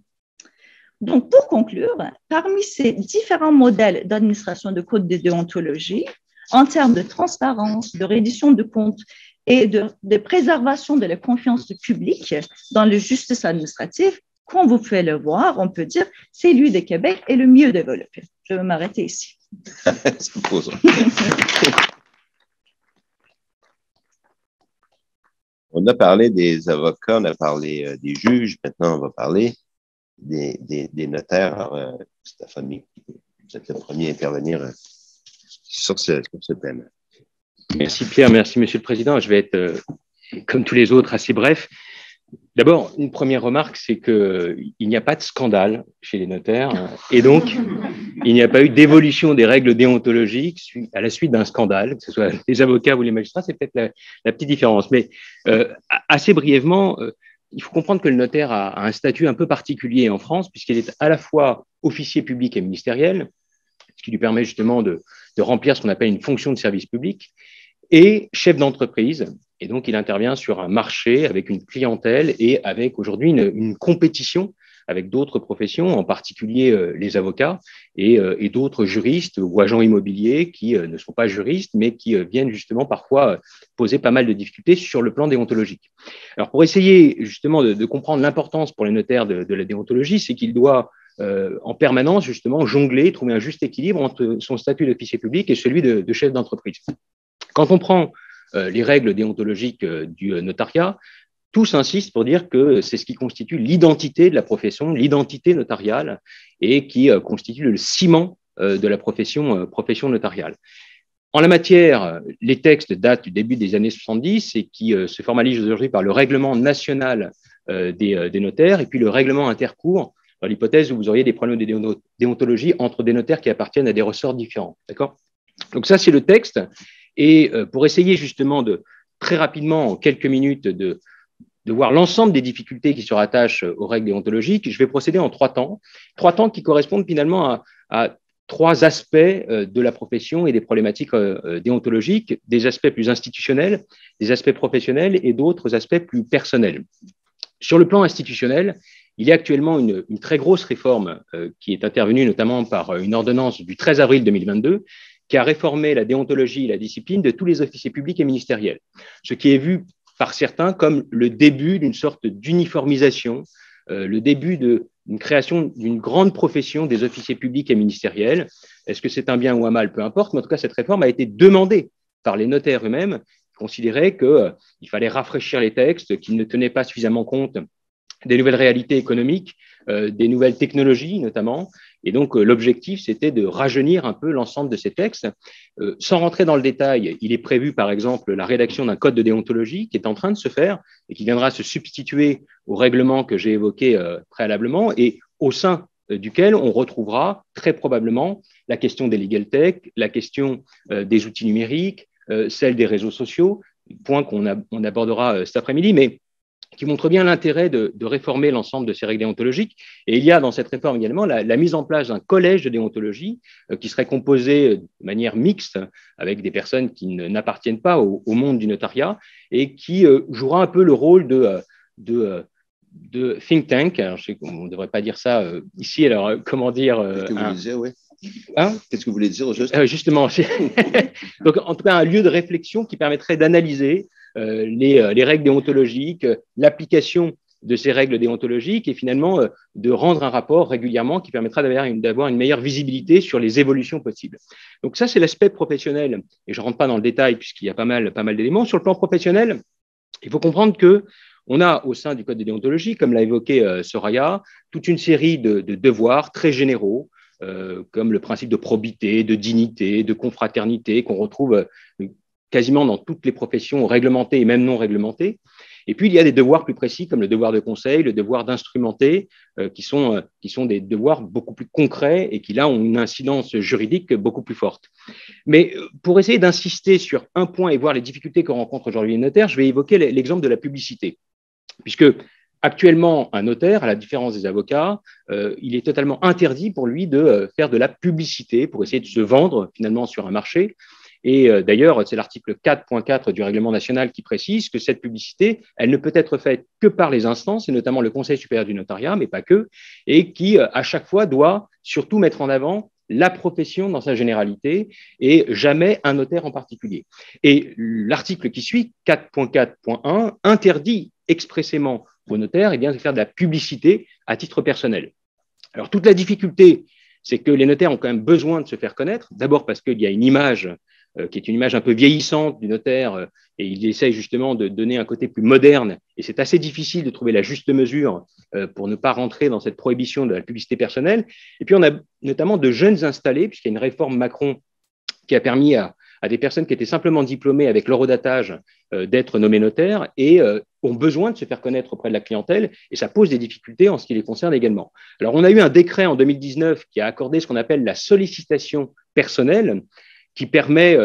Donc, pour conclure, parmi ces différents modèles d'administration de code de déontologie, en termes de transparence, de reddition de comptes et de préservation de la confiance du public dans la justice administrative, comme vous pouvez le voir, on peut dire que celui de Québec est le mieux développé. Je vais m'arrêter ici. On a parlé des avocats, on a parlé des juges, maintenant on va parler des notaires. Alors, Stéphanie, vous êtes le premier à intervenir sur ce thème. Merci Pierre, merci Monsieur le Président. Je vais être, comme tous les autres, assez bref. D'abord, une première remarque, c'est qu'il n'y a pas de scandale chez les notaires et donc il n'y a pas eu d'évolution des règles déontologiques à la suite d'un scandale, que ce soit les avocats ou les magistrats, c'est peut-être la petite différence. Mais assez brièvement, il faut comprendre que le notaire a un statut un peu particulier en France puisqu'il est à la fois officier public et ministériel, ce qui lui permet justement de remplir ce qu'on appelle une fonction de service public, et chef d'entreprise. Et donc, il intervient sur un marché avec une clientèle et avec aujourd'hui une compétition avec d'autres professions, en particulier les avocats et d'autres juristes ou agents immobiliers qui ne sont pas juristes, mais qui viennent justement parfois poser pas mal de difficultés sur le plan déontologique. Alors, pour essayer justement de comprendre l'importance pour les notaires de la déontologie, c'est qu'il doit en permanence justement jongler, trouver un juste équilibre entre son statut d'officier public et celui de chef d'entreprise. Quand on prend les règles déontologiques du notariat, tous insistent pour dire que c'est ce qui constitue l'identité de la profession, l'identité notariale, et qui constitue le ciment de la profession notariale. En la matière, les textes datent du début des années 70 et qui se formalisent aujourd'hui par le règlement national des notaires et puis le règlement intercourt dans l'hypothèse où vous auriez des problèmes de déontologie entre des notaires qui appartiennent à des ressorts différents. D'accord ? Donc ça, c'est le texte. Et pour essayer justement très rapidement, en quelques minutes, de voir l'ensemble des difficultés qui se rattachent aux règles déontologiques, je vais procéder en 3 temps qui correspondent finalement à 3 aspects de la profession et des problématiques déontologiques, des aspects plus institutionnels, des aspects professionnels et d'autres aspects plus personnels. Sur le plan institutionnel, il y a actuellement une très grosse réforme qui est intervenue notamment par une ordonnance du 13 avril 2022 qui a réformé la déontologie et la discipline de tous les officiers publics et ministériels, ce qui est vu par certains comme le début d'une sorte d'uniformisation, le début d'une création d'une grande profession des officiers publics et ministériels. Est-ce que c'est un bien ou un mal? Peu importe, mais en tout cas, cette réforme a été demandée par les notaires eux-mêmes, qui considéraient qu'il fallait rafraîchir les textes, qu'ils ne tenaient pas suffisamment compte des nouvelles réalités économiques, des nouvelles technologies notamment. Et donc, l'objectif, c'était de rajeunir un peu l'ensemble de ces textes. Sans rentrer dans le détail, il est prévu, par exemple, la rédaction d'un code de déontologie qui est en train de se faire et qui viendra se substituer au règlement que j'ai évoqué préalablement et au sein duquel on retrouvera très probablement la question des legal tech, la question des outils numériques, celle des réseaux sociaux, point qu'on abordera cet après-midi, mais qui montre bien l'intérêt de réformer l'ensemble de ces règles déontologiques. Et il y a dans cette réforme également la mise en place d'un collège de déontologie qui serait composé de manière mixte avec des personnes qui n'appartiennent pas au monde du notariat et qui jouera un peu le rôle de think tank. Alors, je sais qu'on ne devrait pas dire ça ici, alors comment dire Qu'est-ce que vous voulez dire, oui. Hein? Qu'est-ce que vous voulez dire au juste? Justement, donc en tout cas un lieu de réflexion qui permettrait d'analyser les règles déontologiques, l'application de ces règles déontologiques et finalement de rendre un rapport régulièrement qui permettra d'avoir une meilleure visibilité sur les évolutions possibles. Donc ça, c'est l'aspect professionnel et je ne rentre pas dans le détail puisqu'il y a pas mal d'éléments. Sur le plan professionnel, il faut comprendre que on a au sein du code de déontologie, comme l'a évoqué Soraya, toute une série de devoirs très généraux, comme le principe de probité, de dignité, de confraternité, qu'on retrouve quasiment dans toutes les professions réglementées et même non réglementées. Et puis, il y a des devoirs plus précis, comme le devoir de conseil, le devoir d'instrumenter, qui sont des devoirs beaucoup plus concrets et qui, là, ont une incidence juridique beaucoup plus forte. Mais pour essayer d'insister sur un point et voir les difficultés que rencontrent aujourd'hui les notaires, je vais évoquer l'exemple de la publicité. Puisque actuellement, un notaire, à la différence des avocats, il est totalement interdit pour lui de faire de la publicité pour essayer de se vendre finalement sur un marché. Et d'ailleurs, c'est l'article 4.4 du règlement national qui précise que cette publicité, elle ne peut être faite que par les instances, et notamment le Conseil supérieur du notariat, mais pas que, et qui, à chaque fois, doit surtout mettre en avant la profession dans sa généralité et jamais un notaire en particulier. Et l'article qui suit, 4.4.1, interdit expressément aux notaires de faire de la publicité à titre personnel. Alors, toute la difficulté, c'est que les notaires ont quand même besoin de se faire connaître, d'abord parce qu'il y a une image qui est une image un peu vieillissante du notaire, et il essaye justement de donner un côté plus moderne, et c'est assez difficile de trouver la juste mesure pour ne pas rentrer dans cette prohibition de la publicité personnelle. Et puis, on a notamment de jeunes installés, puisqu'il y a une réforme Macron qui a permis à des personnes qui étaient simplement diplômées avec l'horodatage d'être nommées notaires et ont besoin de se faire connaître auprès de la clientèle, et ça pose des difficultés en ce qui les concerne également. Alors, on a eu un décret en 2019 qui a accordé ce qu'on appelle la sollicitation personnelle, qui permet,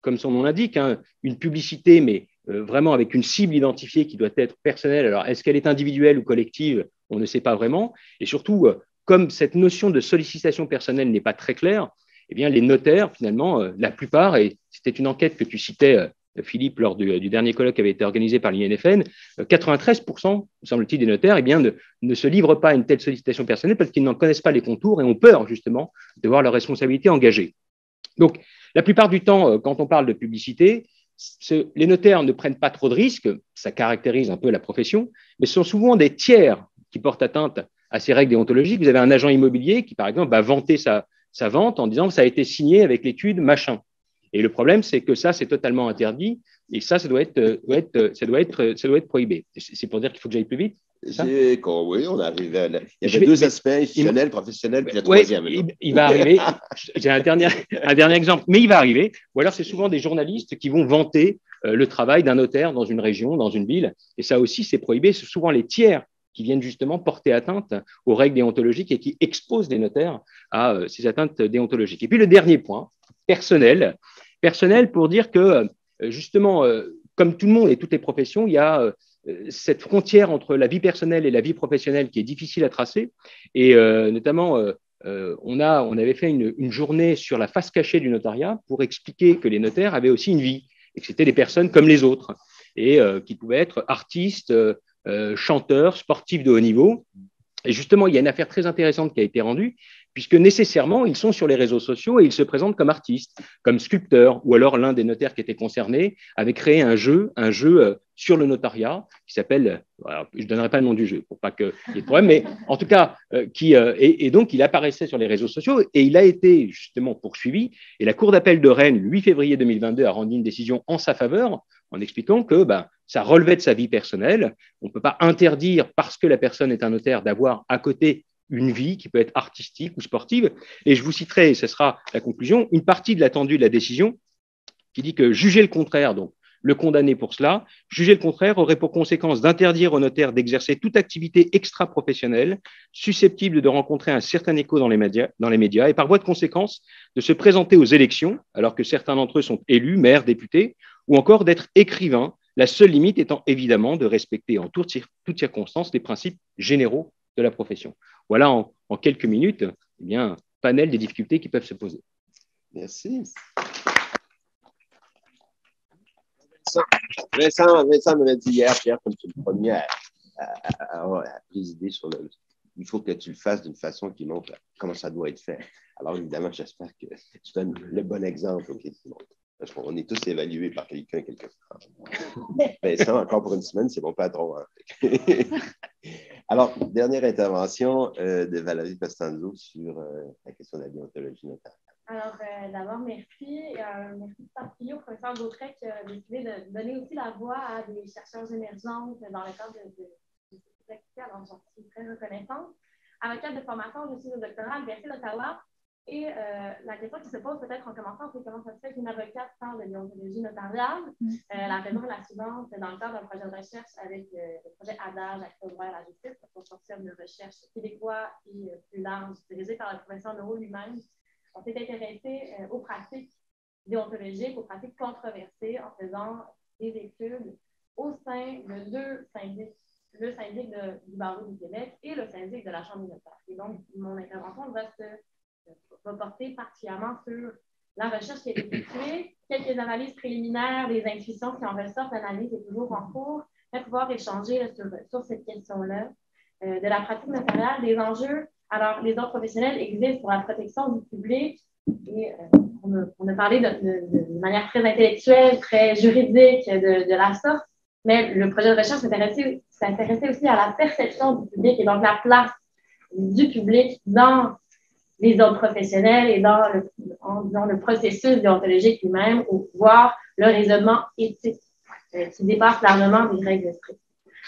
comme son nom l'indique, une publicité, mais vraiment avec une cible identifiée qui doit être personnelle. Alors, est-ce qu'elle est individuelle ou collective? On ne sait pas vraiment. Et surtout, comme cette notion de sollicitation personnelle n'est pas très claire, eh bien, les notaires, finalement, la plupart, et c'était une enquête que tu citais, Philippe, lors du dernier colloque qui avait été organisé par l'INFN, 93%, semble-t-il, des notaires ne se livrent pas à une telle sollicitation personnelle parce qu'ils n'en connaissent pas les contours et ont peur, justement, de voir leurs responsabilités engagées. Donc, la plupart du temps, quand on parle de publicité, les notaires ne prennent pas trop de risques, ça caractérise un peu la profession, mais ce sont souvent des tiers qui portent atteinte à ces règles déontologiques. Vous avez un agent immobilier qui, par exemple, va vanter sa vente en disant que ça a été signé avec l'étude machin. Et le problème, c'est que ça, c'est totalement interdit, et ça doit être prohibé. C'est pour dire qu'il faut que j'aille plus vite. Oui, on arrive à il y avait deux aspects, institutionnels, professionnels, puis le troisième. Il va arriver. J'ai un dernier exemple, mais il va arriver. Ou alors, c'est souvent des journalistes qui vont vanter le travail d'un notaire dans une région, dans une ville. Et ça aussi, c'est prohibé. C'est souvent les tiers qui viennent justement porter atteinte aux règles déontologiques et qui exposent les notaires à ces atteintes déontologiques. Et puis, le dernier point, personnel pour dire que, justement, comme tout le monde et toutes les professions, il y a cette frontière entre la vie personnelle et la vie professionnelle qui est difficile à tracer. Et notamment, on avait fait une journée sur la face cachée du notariat pour expliquer que les notaires avaient aussi une vie et que c'était des personnes comme les autres et qui pouvaient être artistes, chanteurs, sportifs de haut niveau. Et justement, il y a une affaire très intéressante qui a été rendue, puisque nécessairement, ils sont sur les réseaux sociaux et ils se présentent comme artistes, comme sculpteurs, ou alors l'un des notaires qui était concerné avait créé un jeu sur le notariat qui s'appelle, je ne donnerai pas le nom du jeu pour pas qu'il y ait de problème, mais en tout cas, et donc il apparaissait sur les réseaux sociaux et il a été justement poursuivi. Et la Cour d'appel de Rennes, le 8 février 2022, a rendu une décision en sa faveur en expliquant que ça relevait de sa vie personnelle. On ne peut pas interdire, parce que la personne est un notaire, d'avoir à côté une vie qui peut être artistique ou sportive. Et je vous citerai, et ce sera la conclusion, une partie de l'attendu de la décision qui dit que juger le contraire, donc le condamner pour cela, juger le contraire aurait pour conséquence d'interdire au notaire d'exercer toute activité extra-professionnelle susceptible de rencontrer un certain écho dans les médias et par voie de conséquence de se présenter aux élections, alors que certains d'entre eux sont élus, maires, députés, ou encore d'être écrivains, la seule limite étant évidemment de respecter en toutes circonstances les principes généraux de la profession. Voilà en quelques minutes un panel des difficultés qui peuvent se poser. Merci. Vincent m'avait dit hier, Pierre, comme tu le premier à présider sur le... Il faut que tu le fasses d'une façon qui montre comment ça doit être fait. Alors, évidemment, j'espère que tu donnes le bon exemple. Parce qu'on est tous évalués par quelqu'un quelque part. Vincent, encore pour une semaine, c'est mon patron. Hein. Alors, dernière intervention de Valérie Costanzo sur la question de la déontologie notariale. Alors, d'abord, merci. Merci particulier au professeur Gautret qui a décidé de donner aussi la voix à des chercheurs émergents dans le cadre de cette activité. Alors, j'en suis très reconnaissante. Avocate de formation, je suis au doctorat à l'Université d'Ottawa. Et la question qui se pose peut-être en commençant, c'est comment ça se fait qu'une avocate parle de déontologie notariale. La raison est la suivante. Dans le cadre d'un projet de recherche avec le projet ADAGE, Accès ouvert à la justice, un consortium de recherche québécois et plus large, dirigé par le professeur Leroux lui-même, on s'est intéressé aux pratiques déontologiques, aux pratiques controversées en faisant des études au sein de deux syndics, le syndic du barreau du Québec et le syndic de la Chambre des notaires. Et donc, mon intervention va porter particulièrement sur la recherche qui a été effectuée, quelques analyses préliminaires, des intuitions qui en ressortent, l'analyse est toujours en cours, mais pouvoir échanger sur cette question-là, de la pratique notariale, des enjeux. Alors, les ordres professionnels existent pour la protection du public et on a parlé de manière très intellectuelle, très juridique de la sorte, mais le projet de recherche s'intéressait aussi à la perception du public et donc la place du public dans les ordres professionnels et dans le processus déontologique lui-même, ou voir le raisonnement éthique qui dépasse largement des règles strictes.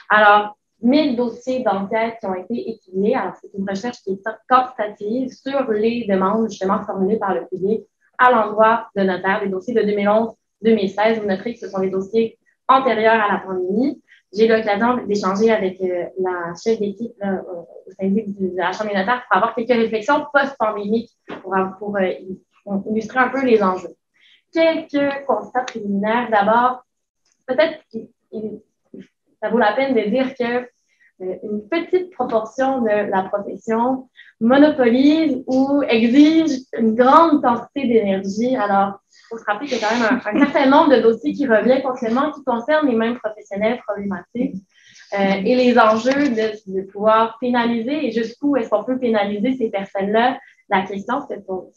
Alors, 1000 dossiers d'enquête qui ont été étudiés. Alors, c'est une recherche qui est quantitative sur les demandes justement formulées par le public à l'endroit de notaires, des dossiers de 2011-2016. Vous noterez que ce sont des dossiers antérieurs à la pandémie. J'ai eu l'occasion d'échanger avec la chef d'équipe au syndic de la Chambre des notaires pour avoir quelques réflexions post-pandémiques pour illustrer un peu les enjeux. Quelques constats préliminaires. D'abord, peut-être ça vaut la peine de dire que une petite proportion de la profession monopolise ou exige une grande quantité d'énergie. Alors, il faut se rappeler qu'il y a quand même un certain nombre de dossiers qui revient continuellement, qui concernent les mêmes professionnels problématiques. Et les enjeux de pouvoir pénaliser et jusqu'où est-ce qu'on peut pénaliser ces personnes-là, la question se pose.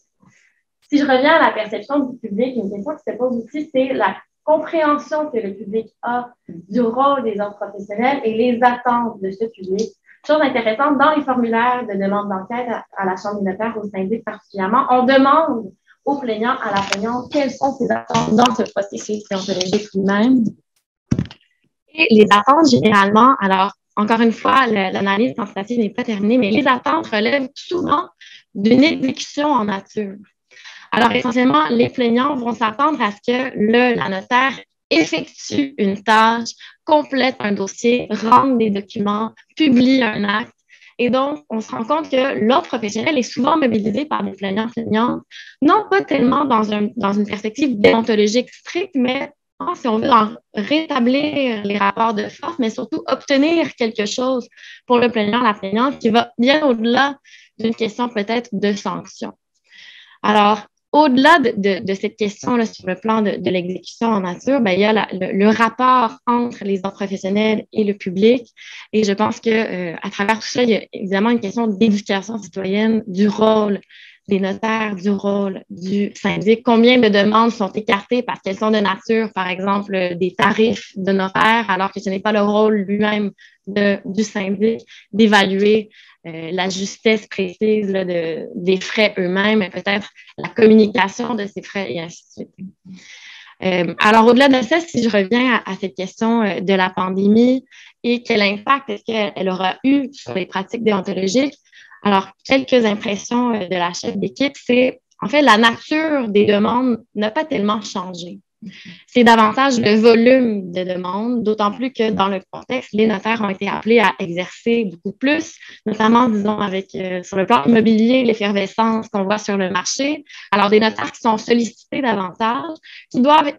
Si je reviens à la perception du public, une question qui se pose aussi, c'est la compréhension que le public a du rôle des ordres professionnels et les attentes de ce public. Chose intéressante, dans les formulaires de demande d'enquête à la Chambre des notaires, au syndic particulièrement, on demande aux plaignants, à la plaignante, quelles sont ses attentes dans ce processus déontologique lui-même. Et les attentes, généralement, alors, encore une fois, l'analyse quantitative n'est pas terminée, mais les attentes relèvent souvent d'une exécution en nature. Alors, essentiellement, les plaignants vont s'attendre à ce que la notaire effectue une tâche, complète un dossier, rende des documents, publie un acte. Et donc, on se rend compte que l'ordre professionnel est souvent mobilisé par des plaignants-plaignantes, non pas tellement dans une perspective déontologique stricte, mais si on veut rétablir les rapports de force, mais surtout obtenir quelque chose pour le plaignant, la plaignante, qui va bien au-delà d'une question peut-être de sanction. Alors, au-delà de cette question-là sur le plan de l'exécution en nature, il y a le rapport entre les ordres professionnels et le public. Et je pense qu'à travers tout ça, il y a évidemment une question d'éducation citoyenne, du rôle des notaires, du rôle du syndic. Combien de demandes sont écartées parce qu'elles sont de nature, par exemple, des tarifs de notaire, alors que ce n'est pas le rôle lui-même du syndic d'évaluer la justesse précise des frais eux-mêmes et peut-être la communication de ces frais et ainsi de suite. Alors, au-delà de ça, si je reviens à cette question de la pandémie et quel impact est-ce qu'elle aura eu sur les pratiques déontologiques, alors, quelques impressions de la chef d'équipe, c'est en fait la nature des demandes n'a pas tellement changé. C'est davantage le volume de demandes, d'autant plus que dans le contexte, les notaires ont été appelés à exercer beaucoup plus, notamment, disons, avec sur le plan immobilier, l'effervescence qu'on voit sur le marché. Alors, des notaires qui sont sollicités davantage, qui doivent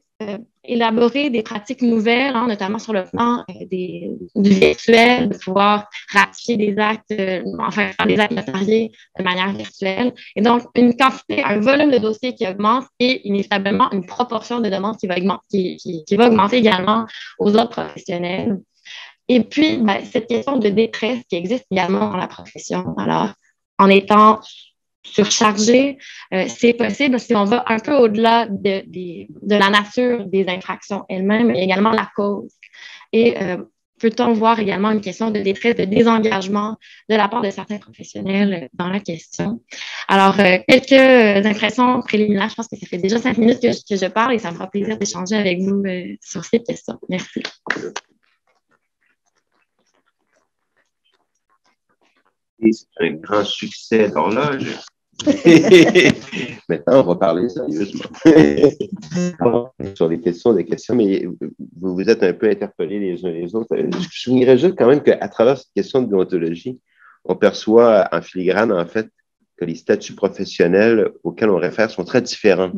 élaborer des pratiques nouvelles, notamment sur le plan du virtuel, de pouvoir ratifier des actes, enfin, faire des actes notariés de manière virtuelle. Et donc, une quantité, un volume de dossiers qui augmente et inévitablement une proportion de demandes qui va augmenter également aux autres professionnels. Et puis, cette question de détresse qui existe également dans la profession. Alors, en étant surchargé, c'est possible si on va un peu au-delà de la nature des infractions elles-mêmes, mais également la cause. Et peut-on voir également une question de détresse, de désengagement de la part de certains professionnels dans la question. Alors, quelques impressions préliminaires. Je pense que ça fait déjà 5 minutes que je parle et ça me fera plaisir d'échanger avec vous sur ces questions. Merci. C'est un grand succès d'horloge. Maintenant, on va parler sérieusement. Sur les questions, mais vous vous êtes un peu interpellés les uns les autres. Je soulignerais juste quand même qu'à travers cette question de déontologie, on perçoit en filigrane, en fait, que les statuts professionnels auxquels on réfère sont très différents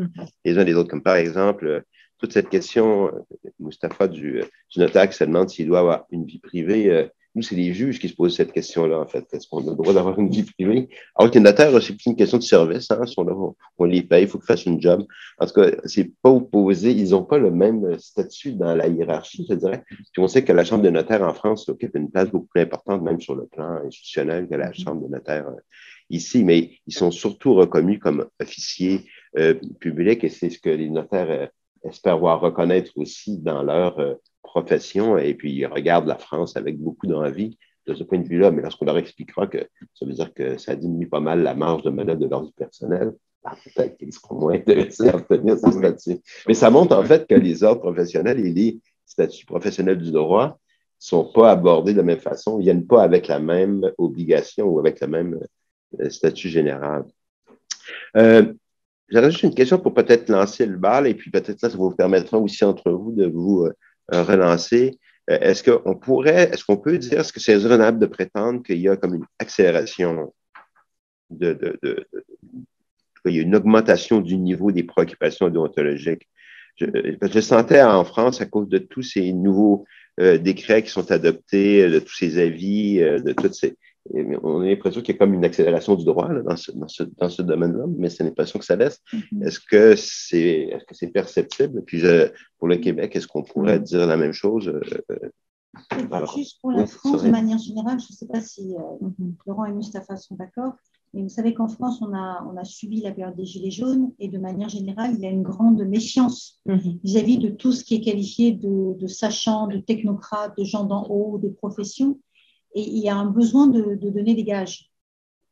les uns des autres. Comme par exemple, toute cette question, Moustapha, du notaire qui se demande s'il doit avoir une vie privée, nous, c'est les juges qui se posent cette question-là, en fait. Est-ce qu'on a le droit d'avoir une vie privée? Alors que les notaires, c'est plus une question de service. Hein. Ils sont là, on les paye, il faut qu'ils fassent une job. En tout cas, c'est pas opposé. Ils n'ont pas le même statut dans la hiérarchie, je dirais. Puis on sait que la Chambre des notaires en France occupe une place beaucoup plus importante, même sur le plan institutionnel, que la Chambre des notaires ici. Mais ils sont surtout reconnus comme officiers publics et c'est ce que les notaires espèrent voir reconnaître aussi dans leur profession. Et puis, ils regardent la France avec beaucoup d'envie de ce point de vue-là. Mais lorsqu'on leur expliquera que ça veut dire que ça diminue pas mal la marge de manœuvre de leur vie personnelle, peut-être qu'ils seront moins intéressés à obtenir ce statut. Mais ça montre en fait que les ordres professionnels et les statuts professionnels du droit ne sont pas abordés de la même façon, ils ne viennent pas avec la même obligation ou avec le même statut général. J'aurais juste une question pour peut-être lancer le bal et puis peut-être là, ça vous permettra aussi entre vous de vous relancer. Est-ce qu'on peut dire, est-ce que c'est raisonnable de prétendre qu'il y a comme une accélération il y a une augmentation du niveau des préoccupations déontologiques? Je sentais en France, à cause de tous ces nouveaux décrets qui sont adoptés, de tous ces avis, de toutes ces... On a l'impression qu'il y a comme une accélération du droit là, dans ce domaine-là, mais c'est l'impression que ça laisse. Est-ce que c'est perceptible? Puis pour le Québec, est-ce qu'on pourrait dire la même chose? Juste pour la France, de manière générale, je ne sais pas si Laurent et Mustapha sont d'accord, mais vous savez qu'en France, on a subi la période des Gilets jaunes et de manière générale, il y a une grande méfiance vis-à-vis de tout ce qui est qualifié de sachants, de technocrates, de gens d'en haut, de professions. Et il y a un besoin de donner des gages.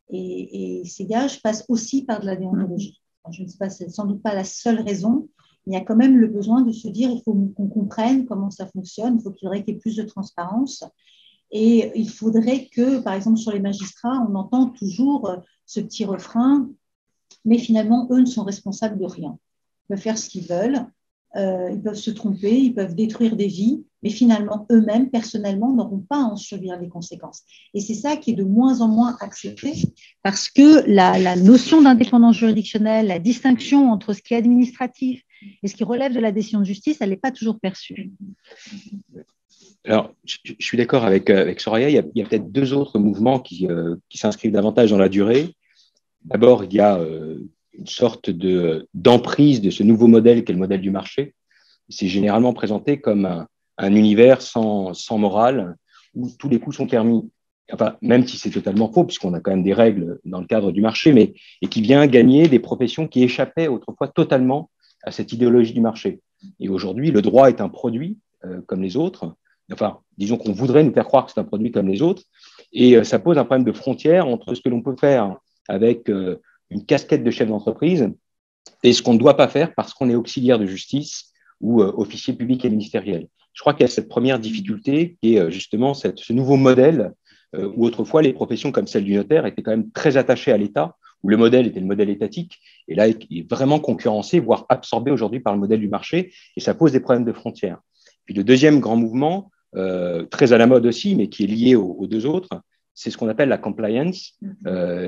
Et ces gages passent aussi par de la déontologie. Alors, je ne sais pas, c'est sans doute pas la seule raison. Il y a quand même le besoin de se dire il faut qu'on comprenne comment ça fonctionne, il faudrait qu'il y ait plus de transparence. Et il faudrait que, par exemple, sur les magistrats, on entend toujours ce petit refrain, mais finalement, eux ne sont responsables de rien. Ils peuvent faire ce qu'ils veulent, ils peuvent se tromper, ils peuvent détruire des vies, mais finalement, eux-mêmes, personnellement, n'auront pas à en subir les conséquences. Et c'est ça qui est de moins en moins accepté, parce que la notion d'indépendance juridictionnelle, la distinction entre ce qui est administratif et ce qui relève de la décision de justice, elle n'est pas toujours perçue. Alors, je suis d'accord avec Soraya, il y a peut-être deux autres mouvements qui s'inscrivent davantage dans la durée. D'abord, il y a une sorte d'emprise de ce nouveau modèle qu'est le modèle du marché. C'est généralement présenté comme un univers sans morale où tous les coups sont permis. Enfin, même si c'est totalement faux, puisqu'on a quand même des règles dans le cadre du marché, et qui vient gagner des professions qui échappaient autrefois totalement à cette idéologie du marché. Et aujourd'hui, le droit est un produit comme les autres. Enfin, disons qu'on voudrait nous faire croire que c'est un produit comme les autres. Et ça pose un problème de frontière entre ce que l'on peut faire avec une casquette de chef d'entreprise et ce qu'on ne doit pas faire parce qu'on est auxiliaire de justice ou officier public et ministériel. Je crois qu'il y a cette première difficulté qui est justement ce nouveau modèle où autrefois les professions comme celle du notaire étaient quand même très attachées à l'État, où le modèle était le modèle étatique, et là il est vraiment concurrencé, voire absorbé aujourd'hui par le modèle du marché, et ça pose des problèmes de frontières. Puis le deuxième grand mouvement, très à la mode aussi, mais qui est lié aux deux autres, c'est ce qu'on appelle la compliance,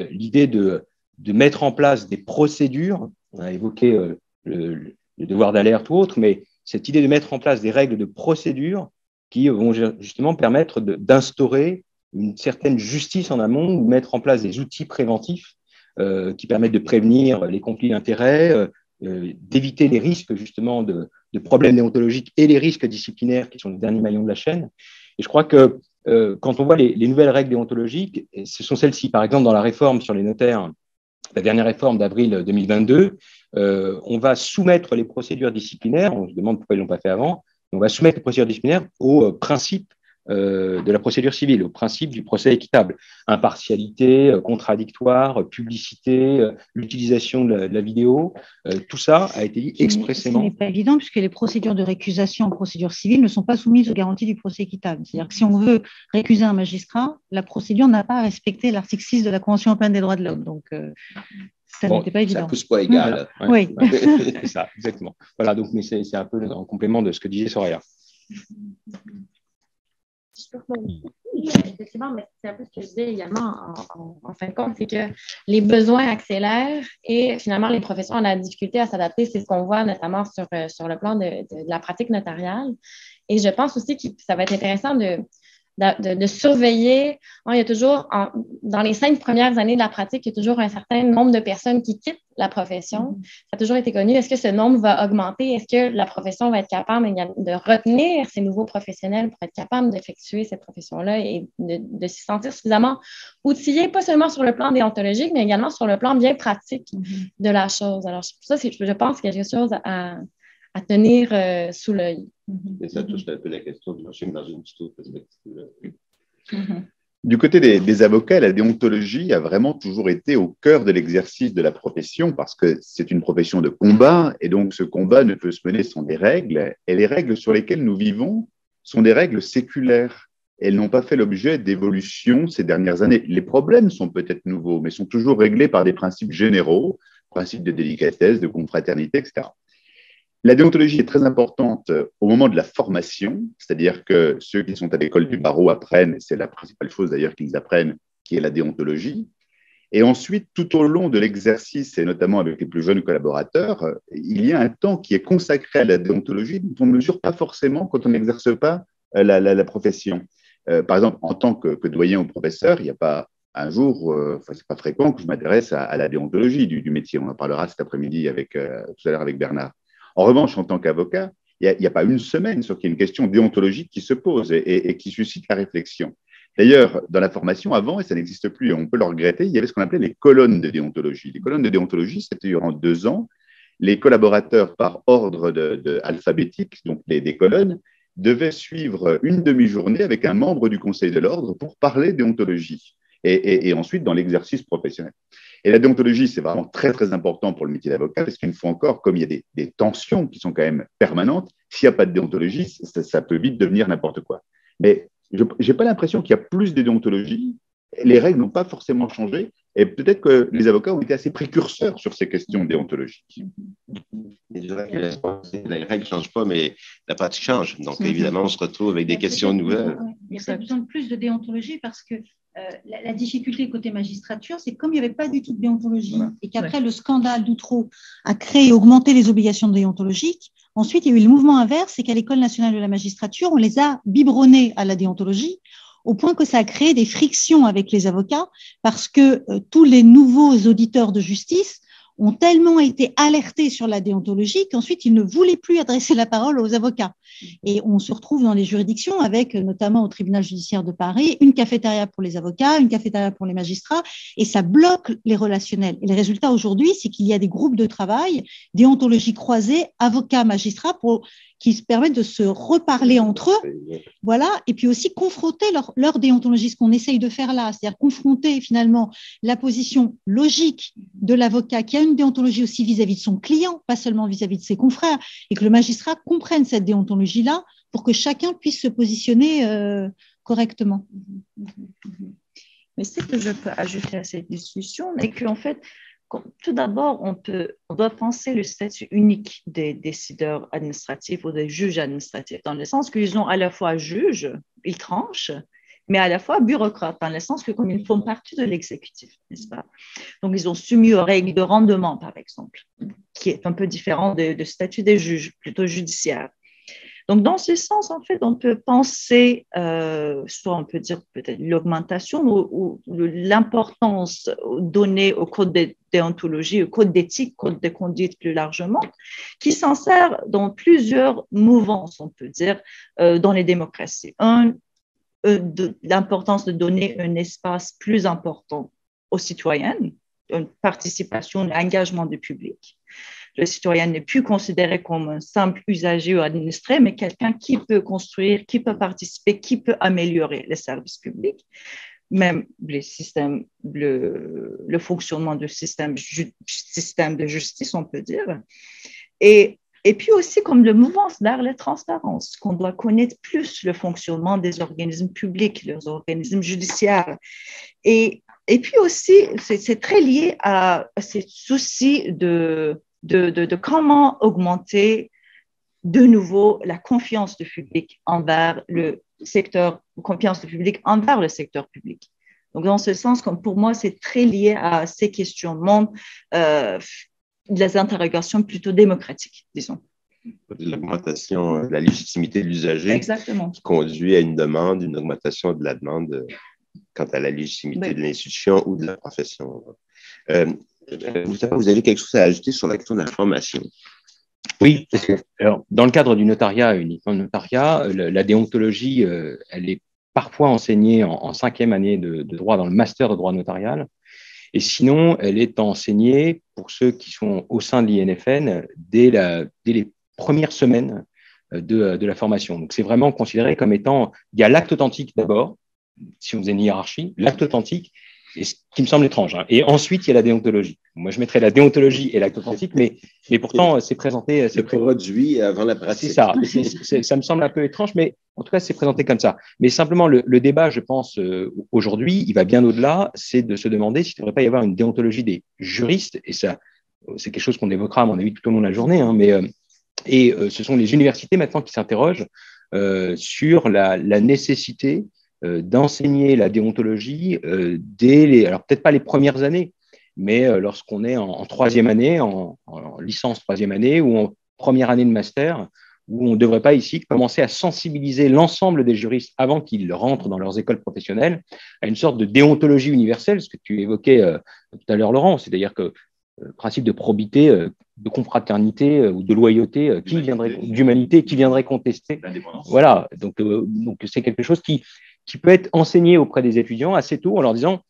l'idée de mettre en place des procédures. On a évoqué le devoir d'alerte ou autre, mais cette idée de mettre en place des règles de procédure qui vont justement permettre d'instaurer une certaine justice en amont ou mettre en place des outils préventifs qui permettent de prévenir les conflits d'intérêts, d'éviter les risques justement de problèmes déontologiques et les risques disciplinaires qui sont les derniers maillons de la chaîne. Et je crois que quand on voit les nouvelles règles déontologiques, ce sont celles-ci. Par exemple, dans la réforme sur les notaires, la dernière réforme d'avril 2022, on va soumettre les procédures disciplinaires, on se demande pourquoi ils ne l'ont pas fait avant, on va soumettre les procédures disciplinaires au principe de la procédure civile, au principe du procès équitable. Impartialité, contradictoire, publicité, l'utilisation de la vidéo, tout ça a été dit expressément. Ce n'est pas évident puisque les procédures de récusation en procédure civile ne sont pas soumises aux garanties du procès équitable. C'est-à-dire que si on veut récuser un magistrat, la procédure n'a pas à respecter l'article 6 de la Convention européenne des droits de l'homme. Donc, ça n'était pas évident. Ça ne pousse pas égal. Oui. C'est ça, exactement. Voilà, donc, mais c'est un peu en complément de ce que disait Soraya. Effectivement, mais c'est un peu ce que je disais également en fin de compte, c'est que les besoins accélèrent et finalement les professions ont la difficulté à s'adapter. C'est ce qu'on voit notamment sur le plan de la pratique notariale. Et je pense aussi que ça va être intéressant de de surveiller. Il y a toujours, dans les 5 premières années de la pratique, il y a toujours un certain nombre de personnes qui quittent la profession. Ça a toujours été connu. Est-ce que ce nombre va augmenter? Est-ce que la profession va être capable de retenir ces nouveaux professionnels pour être capable d'effectuer cette profession-là et de s'y sentir suffisamment outillés, pas seulement sur le plan déontologique, mais également sur le plan bien pratique de la chose. Alors, ça, je pense qu'il y a quelque chose à tenir sous l'œil. Et ça touche un peu la question du marché dans une petite perspective. Du côté des avocats, la déontologie a vraiment toujours été au cœur de l'exercice de la profession parce que c'est une profession de combat et donc ce combat ne peut se mener sans des règles. Et les règles sur lesquelles nous vivons sont des règles séculaires. Elles n'ont pas fait l'objet d'évolution ces dernières années. Les problèmes sont peut-être nouveaux, mais sont toujours réglés par des principes généraux, principes de délicatesse, de confraternité, etc. La déontologie est très importante au moment de la formation, c'est-à-dire que ceux qui sont à l'école du barreau apprennent, c'est la principale chose d'ailleurs qu'ils apprennent, qui est la déontologie. Et ensuite, tout au long de l'exercice, et notamment avec les plus jeunes collaborateurs, il y a un temps qui est consacré à la déontologie dont on ne mesure pas forcément quand on n'exerce pas la profession. Par exemple, en tant que doyen ou professeur, il n'y a pas un jour, c'est pas fréquent que je m'intéresse à la déontologie du métier. On en parlera cet après-midi tout à l'heure avec Bernard. En revanche, en tant qu'avocat, il n'y a pas une semaine sur qu'il y a une question déontologique qui se pose et qui suscite la réflexion. D'ailleurs, dans la formation, avant, et ça n'existe plus, on peut le regretter, il y avait ce qu'on appelait les colonnes de déontologie. Les colonnes de déontologie, c'était durant 2 ans. Les collaborateurs, par ordre alphabétique, donc des colonnes, devaient suivre une demi-journée avec un membre du Conseil de l'ordre pour parler déontologie et ensuite dans l'exercice professionnel. Et la déontologie, c'est vraiment très, très important pour le métier d'avocat parce qu'une fois encore, comme il y a des tensions qui sont quand même permanentes, s'il n'y a pas de déontologie, ça peut vite devenir n'importe quoi. Mais je n'ai pas l'impression qu'il y a plus de déontologie. Les règles n'ont pas forcément changé et peut-être que les avocats ont été assez précurseurs sur ces questions déontologiques. Les règles ne changent pas, mais la pratique change. Donc, évidemment, on se retrouve avec des questions nouvelles. Il y a peut-être besoin de plus de déontologie parce que la difficulté côté magistrature, c'est comme il n'y avait pas du tout de déontologie et qu'après le scandale d'Outreau a créé et augmenté les obligations déontologiques, ensuite il y a eu le mouvement inverse, c'est qu'à l'École nationale de la magistrature, on les a biberonnés à la déontologie au point que ça a créé des frictions avec les avocats parce que tous les nouveaux auditeurs de justice ont tellement été alertés sur la déontologie qu'ensuite ils ne voulaient plus adresser la parole aux avocats. Et on se retrouve dans les juridictions avec, notamment au tribunal judiciaire de Paris, une cafétéria pour les avocats, une cafétéria pour les magistrats, et ça bloque les relationnels. Et le résultat aujourd'hui, c'est qu'il y a des groupes de travail, déontologie croisée, avocats, magistrats, qui se permettent de se reparler entre eux, voilà, et puis aussi confronter leur déontologie, ce qu'on essaye de faire là, c'est-à-dire confronter finalement la position logique de l'avocat qui a une déontologie aussi vis-à-vis de son client, pas seulement vis-à-vis de ses confrères, et que le magistrat comprenne cette déontologie-là pour que chacun puisse se positionner correctement. Mais ce que je peux ajouter à cette discussion, c'est qu'en fait, tout d'abord, on doit penser le statut unique des décideurs administratifs ou des juges administratifs, dans le sens qu'ils ont à la fois juges, ils tranchent, mais à la fois bureaucrates, dans le sens que comme ils font partie de l'exécutif, n'est-ce pas? Donc, ils ont soumis aux règles de rendement, par exemple, qui est un peu différent du statut des juges, plutôt judiciaires. Donc, dans ce sens, en fait, on peut penser, soit on peut dire peut-être l'augmentation ou l'importance donnée au code de déontologie, au code d'éthique, code de conduite plus largement, qui s'en sert dans plusieurs mouvances, on peut dire, dans les démocraties. L'importance de donner un espace plus important aux citoyens, une participation, un engagement du public. Le citoyen n'est plus considéré comme un simple usager ou administré, mais quelqu'un qui peut construire, qui peut participer, qui peut améliorer les services publics, même les systèmes, le fonctionnement du système de justice, on peut dire. Et puis aussi comme le mouvement vers la transparence, qu'on doit connaître plus le fonctionnement des organismes publics, les organismes judiciaires. Et puis aussi, c'est très lié à ces soucis de comment augmenter de nouveau la confiance du public envers le secteur, confiance du public envers le secteur public. Donc, dans ce sens, comme pour moi, c'est très lié à ces questionnements, des interrogations plutôt démocratiques, disons. L'augmentation de la légitimité de l'usager. Exactement. Qui conduit à une augmentation de la demande quant à la légitimité de l'institution ou de la profession. Vous avez quelque chose à ajouter sur la question de la formation? Oui, parce que alors, dans le cadre du notariat, uniquement le notariat, la déontologie, elle est parfois enseignée en 5e année de droit dans le master de droit notarial. Et sinon, elle est enseignée pour ceux qui sont au sein de l'INFN dès les premières semaines de la formation. Donc, c'est vraiment considéré comme étant, il y a l'acte authentique d'abord, si on faisait une hiérarchie, l'acte authentique, et ce qui me semble étrange. Hein. Et ensuite, il y a la déontologie. Moi, je mettrais la déontologie et l'acte authentique, mais pourtant, c'est présenté. C'est produit avant la pratique. C'est ça. Ça me semble un peu étrange, mais en tout cas, c'est présenté comme ça. Mais simplement, le débat, je pense, aujourd'hui, il va bien au-delà, c'est de se demander s'il ne devrait pas y avoir une déontologie des juristes, et ça, c'est quelque chose qu'on évoquera, à mon avis, tout au long de la journée, hein, ce sont les universités maintenant qui s'interrogent sur la nécessité d'enseigner la déontologie alors peut-être pas les premières années, mais lorsqu'on est en 3e année, en licence 3e année ou en première année de master, où on ne devrait pas ici commencer à sensibiliser l'ensemble des juristes avant qu'ils rentrent dans leurs écoles professionnelles à une sorte de déontologie universelle, ce que tu évoquais tout à l'heure, Laurent, c'est-à-dire que le principe de probité, de confraternité ou de loyauté, d'humanité, qui viendrait contester. Voilà, donc c'est quelque chose qui peut être enseigné auprès des étudiants assez tôt en leur disant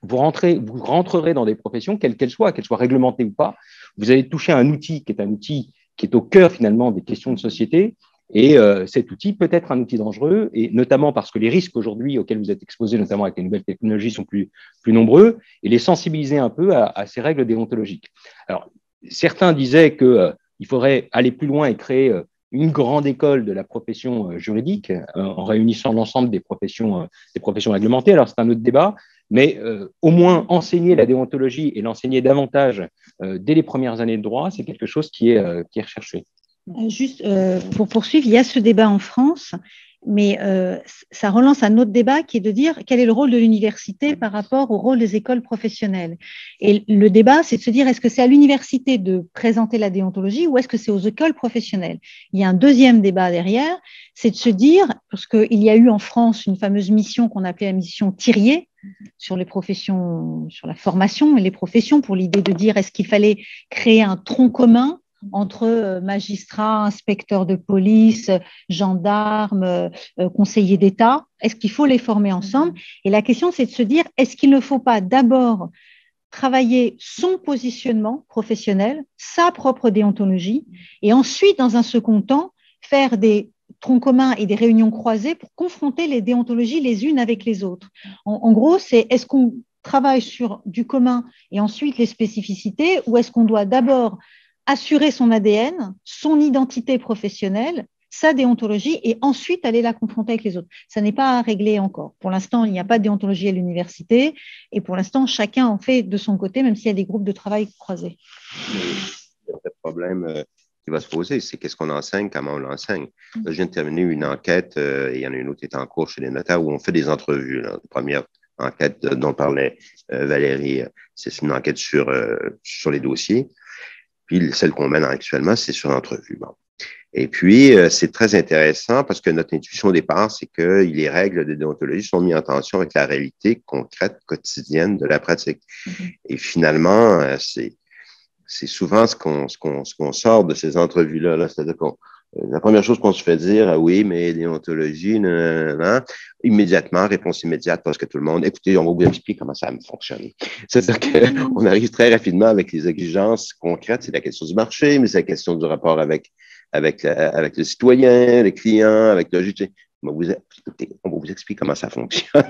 vous rentrerez dans des professions, quelles qu'elles soient réglementées ou pas, vous allez toucher un outil qui est au cœur finalement des questions de société, et cet outil peut être un outil dangereux, et notamment parce que les risques aujourd'hui auxquels vous êtes exposés, notamment avec les nouvelles technologies, sont plus nombreux, et les sensibiliser un peu à ces règles déontologiques. Alors, certains disaient qu'il faudrait aller plus loin et créer une grande école de la profession juridique en réunissant l'ensemble des professions réglementées. Alors, c'est un autre débat, mais au moins enseigner la déontologie et l'enseigner davantage dès les premières années de droit, c'est quelque chose qui est recherché. Juste pour poursuivre, il y a ce débat en France, mais ça relance un autre débat qui est de dire quel est le rôle de l'université par rapport au rôle des écoles professionnelles. Et le débat, c'est de se dire est-ce que c'est à l'université de présenter la déontologie ou est-ce que c'est aux écoles professionnelles? Il y a un deuxième débat derrière, c'est de se dire, parce qu'il y a eu en France une fameuse mission qu'on appelait la mission Thirier, sur les professions, sur la formation et les professions, pour l'idée de dire est-ce qu'il fallait créer un tronc commun entre magistrats, inspecteurs de police, gendarmes, conseillers d'État. Est-ce qu'il faut les former ensemble? Et la question, c'est de se dire, est-ce qu'il ne faut pas d'abord travailler son positionnement professionnel, sa propre déontologie, et ensuite, dans un second temps, faire des troncs communs et des réunions croisées pour confronter les déontologies les unes avec les autres. En gros, c'est est-ce qu'on travaille sur du commun et ensuite les spécificités, ou est-ce qu'on doit d'abord assurer son ADN, son identité professionnelle, sa déontologie, et ensuite aller la confronter avec les autres. Ça n'est pas à régler encore. Pour l'instant, il n'y a pas de déontologie à l'université, et pour l'instant, chacun en fait de son côté, même s'il y a des groupes de travail croisés. Le problème qui va se poser, c'est qu'est-ce qu'on enseigne, comment on l'enseigne. Là, je viens de terminer une enquête, et il y en a une autre qui est en cours chez les notaires, où on fait des entrevues. La première enquête dont parlait Valérie, c'est une enquête sur les dossiers. Puis celle qu'on mène actuellement, c'est sur l'entrevue. Bon. Et puis, c'est très intéressant parce que notre intuition au départ, c'est que les règles de déontologie sont mises en tension avec la réalité concrète, quotidienne de la pratique. Et finalement, c'est souvent ce qu'on sort de ces entrevues-là. Là. C'est-à-dire qu'on la première chose qu'on se fait dire, ah oui, mais déontologie, immédiatement, réponse immédiate, parce que tout le monde, écoutez, on va vous expliquer comment ça fonctionne. C'est-à-dire qu'on arrive très rapidement avec les exigences concrètes, c'est la question du marché, mais c'est la question du rapport avec le citoyen, les clients, avec le juge. On va vous expliquer comment ça fonctionne.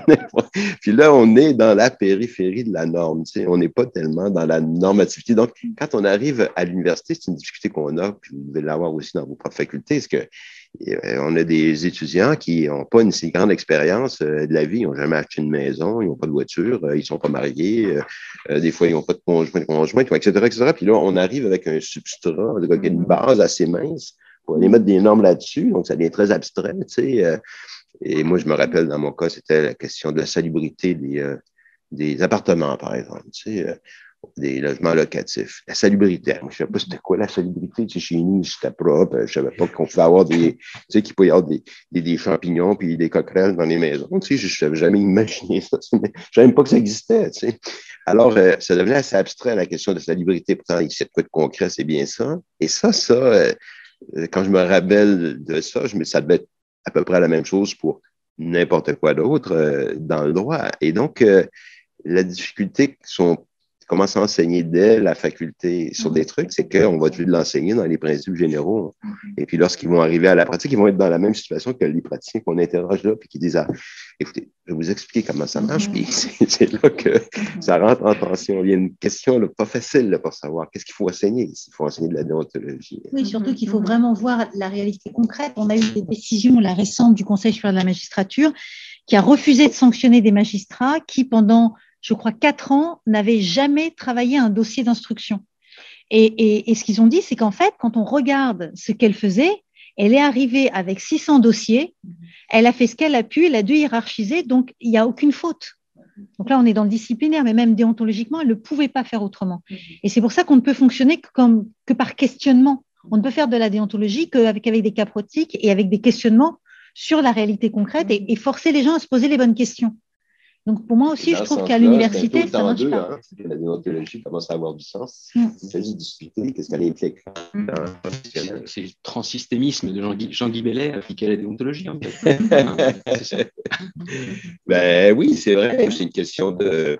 Puis là, on est dans la périphérie de la norme. Tu sais, on n'est pas tellement dans la normativité. Donc, quand on arrive à l'université, c'est une difficulté qu'on a, puis vous devez l'avoir aussi dans vos propres facultés, c'est qu'on a des étudiants qui n'ont pas une si grande expérience de la vie. Ils n'ont jamais acheté une maison, ils n'ont pas de voiture, ils ne sont pas mariés, des fois, ils n'ont pas de conjoint, etc., etc. Puis là, on arrive avec un substrat, avec une base assez mince, pour aller mettre des normes là-dessus, donc ça devient très abstrait, tu sais. Et moi, je me rappelle, dans mon cas, c'était la question de la salubrité des appartements, par exemple. Tu sais, des logements locatifs. La salubrité. Moi, je ne savais pas c'était quoi la salubrité. Tu sais, chez nous, c'était propre. Je ne savais pas qu'on pouvait avoir tu sais, qu'il pouvait y avoir des champignons puis des coquerelles dans les maisons. Tu sais, je n'avais jamais imaginé ça. Je ne savais même pas que ça existait, tu sais. Alors, ça devenait assez abstrait, la question de salubrité. Pourtant, il y a de quoi de concret, c'est bien ça. Et ça, quand je me rappelle de ça, ça devait être à peu près la même chose pour n'importe quoi d'autre dans le droit. Et donc, la difficulté commence à enseigner dès la faculté sur des trucs, c'est qu'on va toujours l'enseigner dans les principes généraux. Et puis, lorsqu'ils vont arriver à la pratique, ils vont être dans la même situation que les praticiens qu'on interroge là, puis qui disent, écoutez, je vais vous expliquer comment ça marche, puis c'est là que ça rentre en tension. Il y a une question là, pas facile là, pour savoir qu'est-ce qu'il faut enseigner. Il faut enseigner de la déontologie. Oui, surtout qu'il faut vraiment voir la réalité concrète. On a eu des décisions là, récentes du Conseil supérieur de la magistrature qui a refusé de sanctionner des magistrats qui, pendant, je crois, 4 ans, n'avaient jamais travaillé un dossier d'instruction. Et ce qu'ils ont dit, c'est qu'en fait, quand on regarde ce qu'elle faisait, elle est arrivée avec 600 dossiers, elle a fait ce qu'elle a pu, elle a dû hiérarchiser, donc il n'y a aucune faute. Donc là, on est dans le disciplinaire, mais même déontologiquement, elle ne pouvait pas faire autrement. Et c'est pour ça qu'on ne peut fonctionner que par questionnement. On ne peut faire de la déontologie qu'avec des cas pratiques et avec des questionnements sur la réalité concrète et forcer les gens à se poser les bonnes questions. Donc, pour moi aussi, je trouve qu'à l'université, ça marche pas. Hein, la déontologie commence à avoir du sens. Il s'agit de discuter qu'est-ce qu'elle implique. C'est le transsystémisme de Jean Guy Bellet appliqué à la déontologie, en fait. Ben oui, c'est vrai. C'est une question de.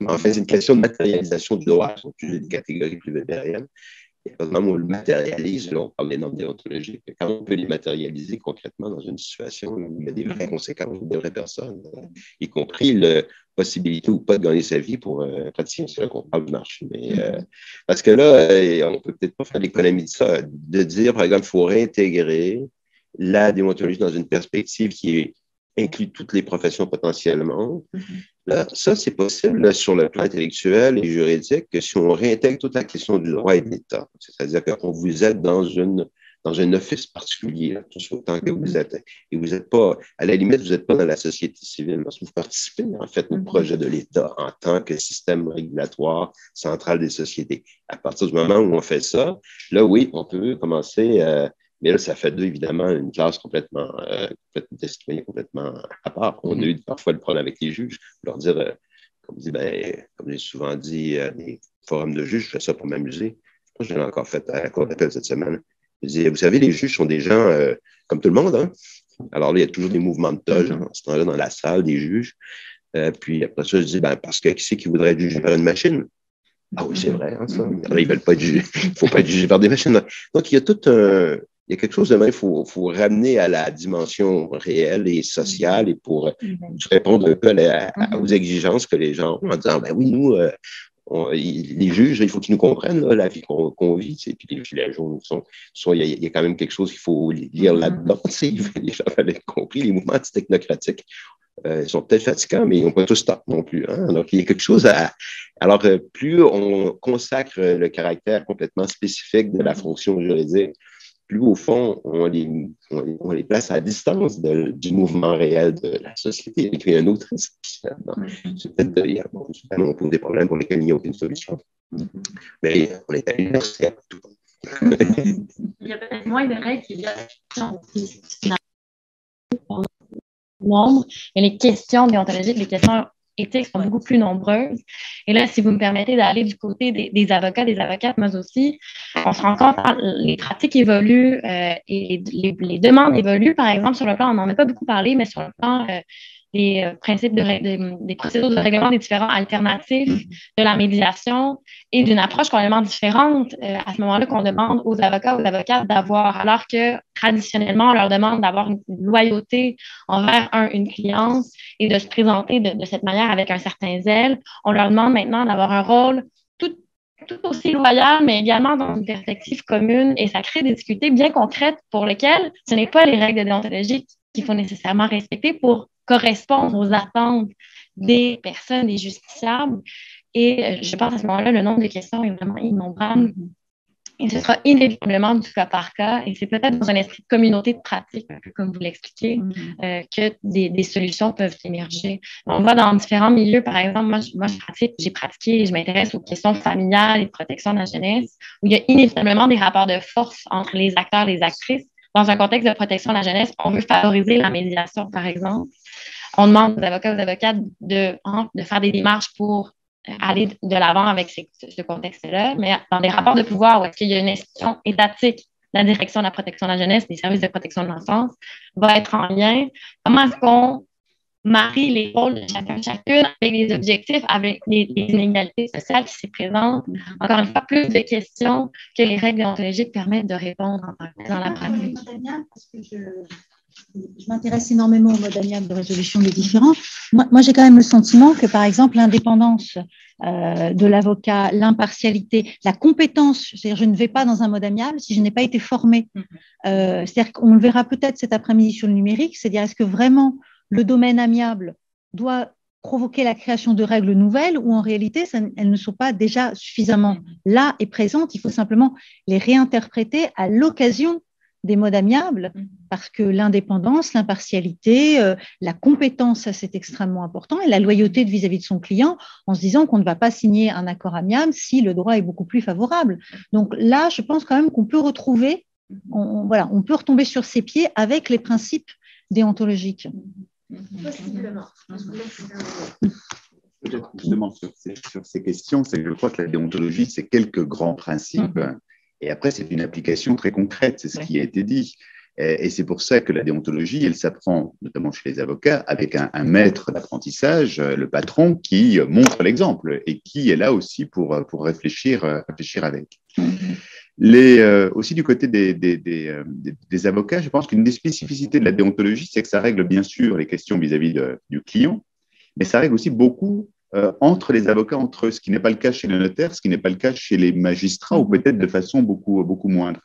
Enfin, c'est une question de matérialisation du droit. Ce sont des catégories plus vétériennes. Et par exemple, on le matérialise, là, on parle des normes déontologiques, quand on peut les matérialiser concrètement dans une situation où il y a des vraies conséquences pour des vraies personnes, y compris la possibilité ou pas de gagner sa vie pour un praticien, c'est là qu'on parle du marché. Mais, parce que là, on peut peut-être pas faire l'économie de ça, de dire, par exemple, il faut réintégrer la déontologie dans une perspective qui inclut toutes les professions potentiellement. Là, ça, c'est possible là, sur le plan intellectuel et juridique que si on réintègre toute la question du droit et de l'État. C'est-à-dire qu'on vous êtes dans un office particulier, là, tout autant que vous êtes. Et vous n'êtes pas, à la limite, vous n'êtes pas dans la société civile, parce que vous participez, en fait, au projet de l'État en tant que système régulatoire central des sociétés. À partir du moment où on fait ça, là, oui, on peut commencer mais là, ça fait d'eux, évidemment, une classe complètement des citoyens complètement à part. On a eu parfois le problème avec les juges, leur dire, comme j'ai souvent dit à des forums de juges, je fais ça pour m'amuser. Je l'ai encore fait à la cour d'appel cette semaine. Je dis, vous savez, les juges sont des gens comme tout le monde. Hein? Alors là, il y a toujours des mouvements de toge en ce temps-là dans la salle des juges. Puis après ça, je dis, parce que qui c'est qui voudrait être jugé par une machine? Ah oui, c'est vrai, hein, ça. Alors, ils veulent pas être jugés. Il ne faut pas être jugé par des machines. Donc, il y a tout un. Il y a quelque chose de même, il faut ramener à la dimension réelle et sociale et pour répondre un peu aux exigences que les gens ont en disant, ben oui, nous, les juges, il faut qu'ils nous comprennent là, la vie qu'on vit. Puis les gilets jaunes il y a quand même quelque chose qu'il faut lire là-dedans. Les gens avaient compris, les mouvements technocratiques. Ils sont peut-être fatigants, mais ils n'ont pas tous tort non plus. Hein? Donc, il y a quelque chose à. Alors, plus on consacre le caractère complètement spécifique de la fonction juridique, plus au fond, on les place à distance du mouvement réel de la société. Et puis, il y a un autre risque. C'est peut-être on pose des problèmes pour lesquels il n'y a aucune solution. Mais on est à l'université. Il y a peut-être moins de règles qu'il y a nombre, mais les questions déontologiques, les questions éthiques sont beaucoup plus nombreuses. Et là, si vous me permettez d'aller du côté des avocats, des avocates, mais aussi, on se rend compte que les pratiques évoluent et les demandes évoluent. Par exemple, sur le plan, on n'en a pas beaucoup parlé, mais sur le plan des principes des procédures de règlement des différends alternatifs de la médiation et d'une approche complètement différente à ce moment-là qu'on demande aux avocats, aux avocates d'avoir, alors que traditionnellement, on leur demande d'avoir une loyauté envers une cliente et de se présenter de cette manière avec un certain zèle. On leur demande maintenant d'avoir un rôle tout aussi loyal, mais également dans une perspective commune, et ça crée des difficultés bien concrètes pour lesquelles ce n'est pas les règles de déontologie qu'il faut nécessairement respecter pour correspondre aux attentes des personnes, des justiciables. Et je pense à ce moment-là, le nombre de questions est vraiment innombrable. Et ce sera inévitablement du cas par cas. Et c'est peut-être dans un esprit de communauté de pratique, un peu comme vous l'expliquez, que des solutions peuvent émerger. On va dans différents milieux. Par exemple, moi j'ai pratiqué et je m'intéresse aux questions familiales et de protection de la jeunesse, où il y a inévitablement des rapports de force entre les acteurs et les actrices. Dans un contexte de protection de la jeunesse, on veut favoriser la médiation, par exemple. On demande aux avocats et aux avocates de faire des démarches pour aller de l'avant avec ce contexte-là, mais dans des rapports de pouvoir où est-ce qu'il y a une institution étatique, la direction de la protection de la jeunesse, des services de protection de l'enfance, va être en lien. Comment est-ce qu'on marie les rôles de chacune avec les objectifs, avec les inégalités sociales qui s'y présentent? Encore une fois, plus de questions que les règles déontologiques permettent de répondre dans la pratique. Je m'intéresse énormément au mode amiable de résolution des différends. Moi j'ai quand même le sentiment que, par exemple, l'indépendance de l'avocat, l'impartialité, la compétence, c'est-à-dire je ne vais pas dans un mode amiable si je n'ai pas été formée. C'est-à-dire qu'on le verra peut-être cet après-midi sur le numérique, c'est-à-dire est-ce que vraiment le domaine amiable doit provoquer la création de règles nouvelles ou en réalité elles ne sont pas déjà suffisamment là et présentes, il faut simplement les réinterpréter à l'occasion des modes amiables, parce que l'indépendance, l'impartialité, la compétence, ça c'est extrêmement important, et la loyauté vis-à-vis de son client, en se disant qu'on ne va pas signer un accord amiable si le droit est beaucoup plus favorable. Donc là, je pense quand même qu'on peut retrouver, on peut retomber sur ses pieds avec les principes déontologiques. Possiblement. Justement, sur ces questions, c'est que je crois que la déontologie, c'est quelques grands principes. Et après, c'est une application très concrète, c'est ce qui a été dit. Et c'est pour ça que la déontologie, elle s'apprend, notamment chez les avocats, avec un maître d'apprentissage, le patron, qui montre l'exemple et qui est là aussi pour réfléchir avec. Aussi du côté des avocats, je pense qu'une des spécificités de la déontologie, c'est que ça règle bien sûr les questions vis-à-vis du client, mais ça règle aussi beaucoup entre les avocats, entre eux, ce qui n'est pas le cas chez les notaires, ce qui n'est pas le cas chez les magistrats, ou peut-être de façon beaucoup moindre.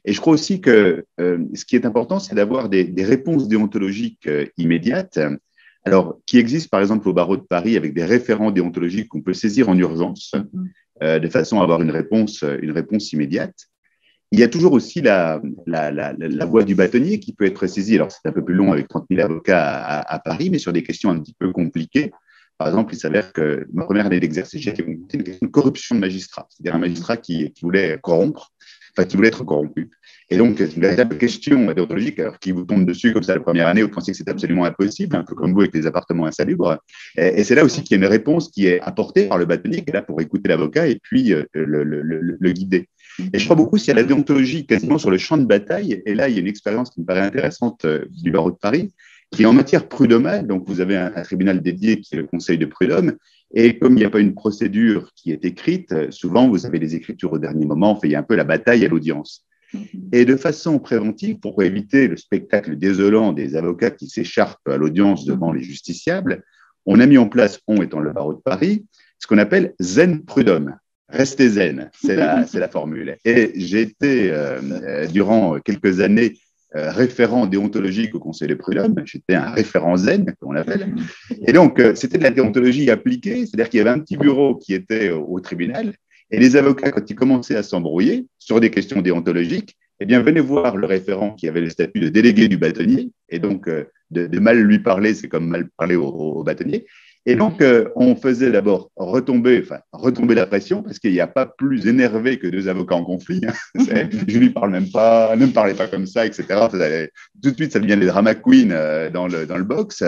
Et je crois aussi que ce qui est important, c'est d'avoir des réponses déontologiques immédiates, alors qui existent par exemple au barreau de Paris avec des référents déontologiques qu'on peut saisir en urgence, de façon à avoir une réponse immédiate. Il y a toujours aussi la voie du bâtonnier qui peut être saisie. Alors, c'est un peu plus long avec 30 000 avocats à Paris, mais sur des questions un petit peu compliquées. Par exemple, il s'avère que ma première année d'exercice, j'ai une question de corruption de magistrat, c'est-à-dire un magistrat qui voulait corrompre, enfin qui voulait être corrompu. Et donc, c'est une véritable question déontologique, alors qui vous tombe dessus comme ça la première année, vous pensez que c'est absolument impossible, un peu comme vous avec les appartements insalubres. Et c'est là aussi qu'il y a une réponse qui est apportée par le bâtonnier, qui est là pour écouter l'avocat et puis le guider. Et je crois beaucoup s'il y a la déontologie quasiment sur le champ de bataille, et là, il y a une expérience qui me paraît intéressante du barreau de Paris, qui est en matière prud'homale. Donc, vous avez un tribunal dédié qui est le Conseil de prud'homme. Et comme il n'y a pas une procédure qui est écrite, souvent, vous avez des écritures au dernier moment. Enfin, il y a un peu la bataille à l'audience. Et de façon préventive, pour éviter le spectacle désolant des avocats qui s'écharpent à l'audience devant les justiciables, on a mis en place, on étant le barreau de Paris, ce qu'on appelle zen prud'homme. Restez zen, c'est la formule. Et j'ai été, durant quelques années, référent déontologique au Conseil de prud'homme. J'étais un référent zen, comme on l'appelle. Et donc, c'était de la déontologie appliquée, c'est-à-dire qu'il y avait un petit bureau qui était au tribunal, et les avocats, quand ils commençaient à s'embrouiller sur des questions déontologiques, eh bien, venaient voir le référent qui avait le statut de délégué du bâtonnier, et donc, de mal lui parler, c'est comme mal parler au bâtonnier. Et donc, on faisait d'abord retomber la pression, parce qu'il n'y a pas plus énervé que deux avocats en conflit. Je ne lui parle même pas, ne me parlez pas comme ça, etc. Tout de suite, ça devient les drama queens dans le box.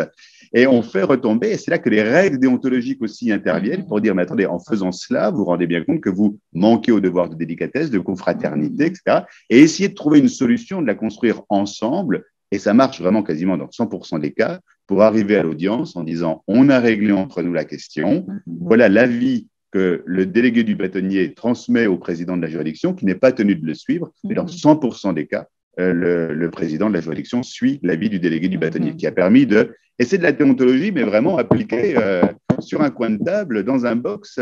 Et on fait retomber, et c'est là que les règles déontologiques aussi interviennent pour dire, mais attendez, en faisant cela, vous vous rendez bien compte que vous manquez au devoir de délicatesse, de confraternité, etc. Et essayer de trouver une solution, de la construire ensemble. Et ça marche vraiment quasiment dans 100% des cas pour arriver à l'audience en disant on a réglé entre nous la question, voilà l'avis que le délégué du bâtonnier transmet au président de la juridiction qui n'est pas tenu de le suivre, mais dans 100% des cas, le président de la juridiction suit l'avis du délégué du bâtonnier qui a permis de… Et c'est de la déontologie, mais vraiment appliquée sur un coin de table, dans un box,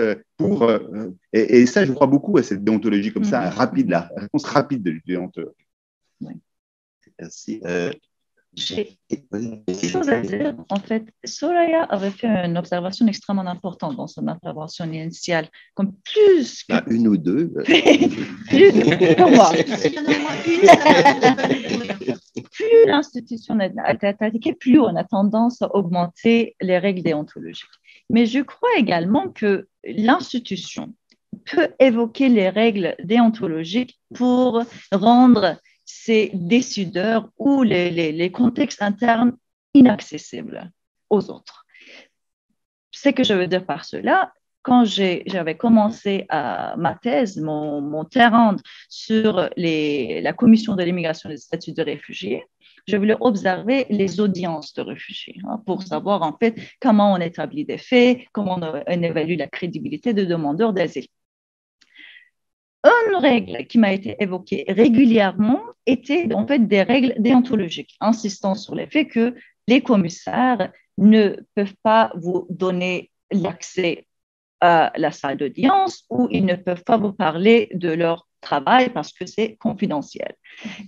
et ça, je crois beaucoup à cette déontologie comme ça, rapide, la réponse rapide de déontologie. Merci. J'ai quelque chose à dire. En fait, Soraya avait fait une observation extrêmement importante dans son intervention initiale, comme plus que... Une ou deux. plus, pour moi. Plus l'institution est attaquée, plus on a tendance à augmenter les règles déontologiques. Mais je crois également que l'institution peut évoquer les règles déontologiques pour rendre ces décideurs ou les contextes internes inaccessibles aux autres. Ce que je veux dire par cela, quand j'avais commencé ma thèse, mon terrain sur la commission de l'immigration et des statuts de réfugiés, je voulais observer les audiences de réfugiés pour savoir en fait comment on établit des faits, comment on évalue la crédibilité des demandeurs d'asile. Une règle qui m'a été évoquée régulièrement était en fait des règles déontologiques, insistant sur le fait que les commissaires ne peuvent pas vous donner l'accès à la salle d'audience ou ils ne peuvent pas vous parler de leur travail parce que c'est confidentiel.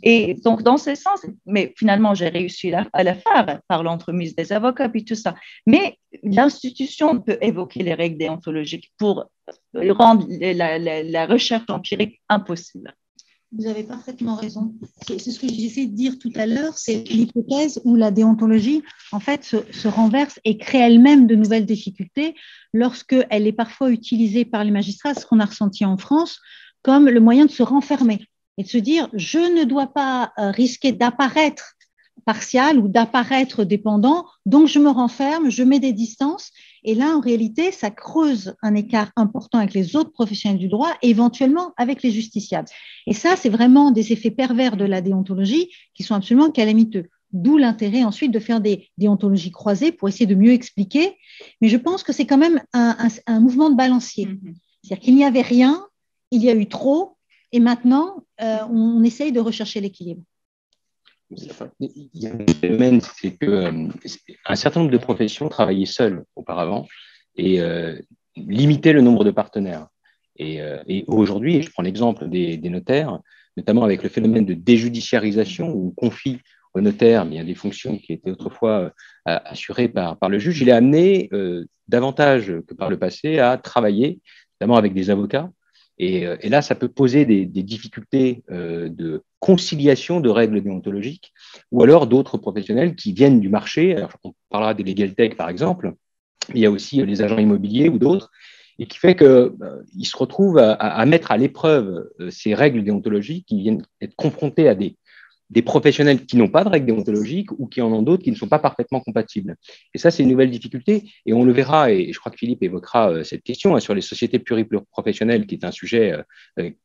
Et donc, dans ce sens, mais finalement, j'ai réussi à le faire par l'entremise des avocats et tout ça. Mais l'institution peut évoquer les règles déontologiques pour rendre la recherche empirique impossible. Vous avez parfaitement raison. C'est ce que j'essaie de dire tout à l'heure, c'est l'hypothèse où la déontologie, en fait, se renverse et crée elle-même de nouvelles difficultés lorsqu'elle est parfois utilisée par les magistrats, ce qu'on a ressenti en France, comme le moyen de se renfermer et de se dire « je ne dois pas risquer d'apparaître partial ou d'apparaître dépendant, donc je me renferme, je mets des distances ». Et là, en réalité, ça creuse un écart important avec les autres professionnels du droit et éventuellement avec les justiciables. Et ça, c'est vraiment des effets pervers de la déontologie qui sont absolument calamiteux. D'où l'intérêt ensuite de faire des déontologies croisées pour essayer de mieux expliquer. Mais je pense que c'est quand même un mouvement de balancier. C'est-à-dire qu'il n'y avait rien, il y a eu trop, et maintenant, on essaye de rechercher l'équilibre. Il y a un phénomène, c'est qu'un certain nombre de professions travaillaient seules auparavant et limitaient le nombre de partenaires. Et aujourd'hui, je prends l'exemple des notaires, notamment avec le phénomène de déjudiciarisation où on confie aux notaires bien des fonctions qui étaient autrefois assurées par le juge, il est amené davantage que par le passé à travailler, notamment avec des avocats. Et là, ça peut poser des difficultés de conciliation de règles déontologiques ou alors d'autres professionnels qui viennent du marché. Alors, on parlera des legal tech, par exemple. Il y a aussi les agents immobiliers ou d'autres, et qui fait qu'ils se retrouvent à mettre à l'épreuve ces règles déontologiques qui viennent être confrontés à des professionnels qui n'ont pas de règles déontologiques ou qui en ont d'autres qui ne sont pas parfaitement compatibles. Et ça, c'est une nouvelle difficulté. Et on le verra, et je crois que Philippe évoquera cette question sur les sociétés pluriprofessionnelles, qui est un sujet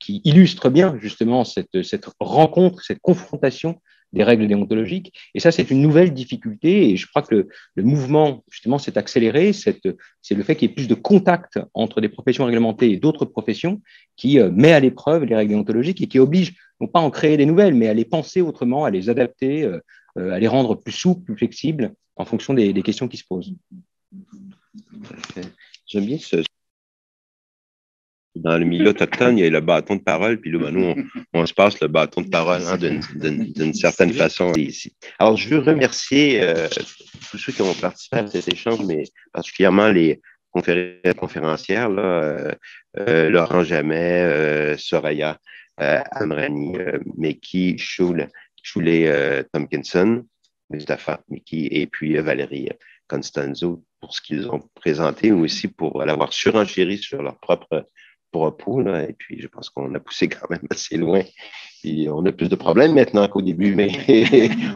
qui illustre bien justement cette rencontre, cette confrontation des règles déontologiques. Et ça, c'est une nouvelle difficulté. Et je crois que le mouvement, justement, s'est accéléré. C'est le fait qu'il y ait plus de contact entre des professions réglementées et d'autres professions qui met à l'épreuve les règles déontologiques et qui oblige non pas à en créer des nouvelles, mais à les penser autrement, à les adapter, à les rendre plus souples, plus flexibles en fonction des questions qui se posent. J'aime bien ce... Dans le milieu autochtone, il y a le bâton de parole, puis là, nous, on se passe le bâton de parole d'une certaine façon ici. Alors, je veux remercier tous ceux qui ont participé à cet échange, mais particulièrement les conférencières, là, Laurent Jamet, Soraya Amrani, Meki Choulé Tompkinson, Mustafa Meki, et puis Valérie Constanzo pour ce qu'ils ont présenté, mais aussi pour l'avoir surenchéri sur leur propre propos, là, et puis je pense qu'on a poussé quand même assez loin. Puis on a plus de problèmes maintenant qu'au début, mais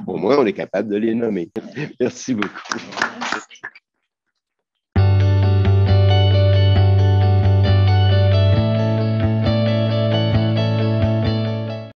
au moins on est capable de les nommer. Merci beaucoup.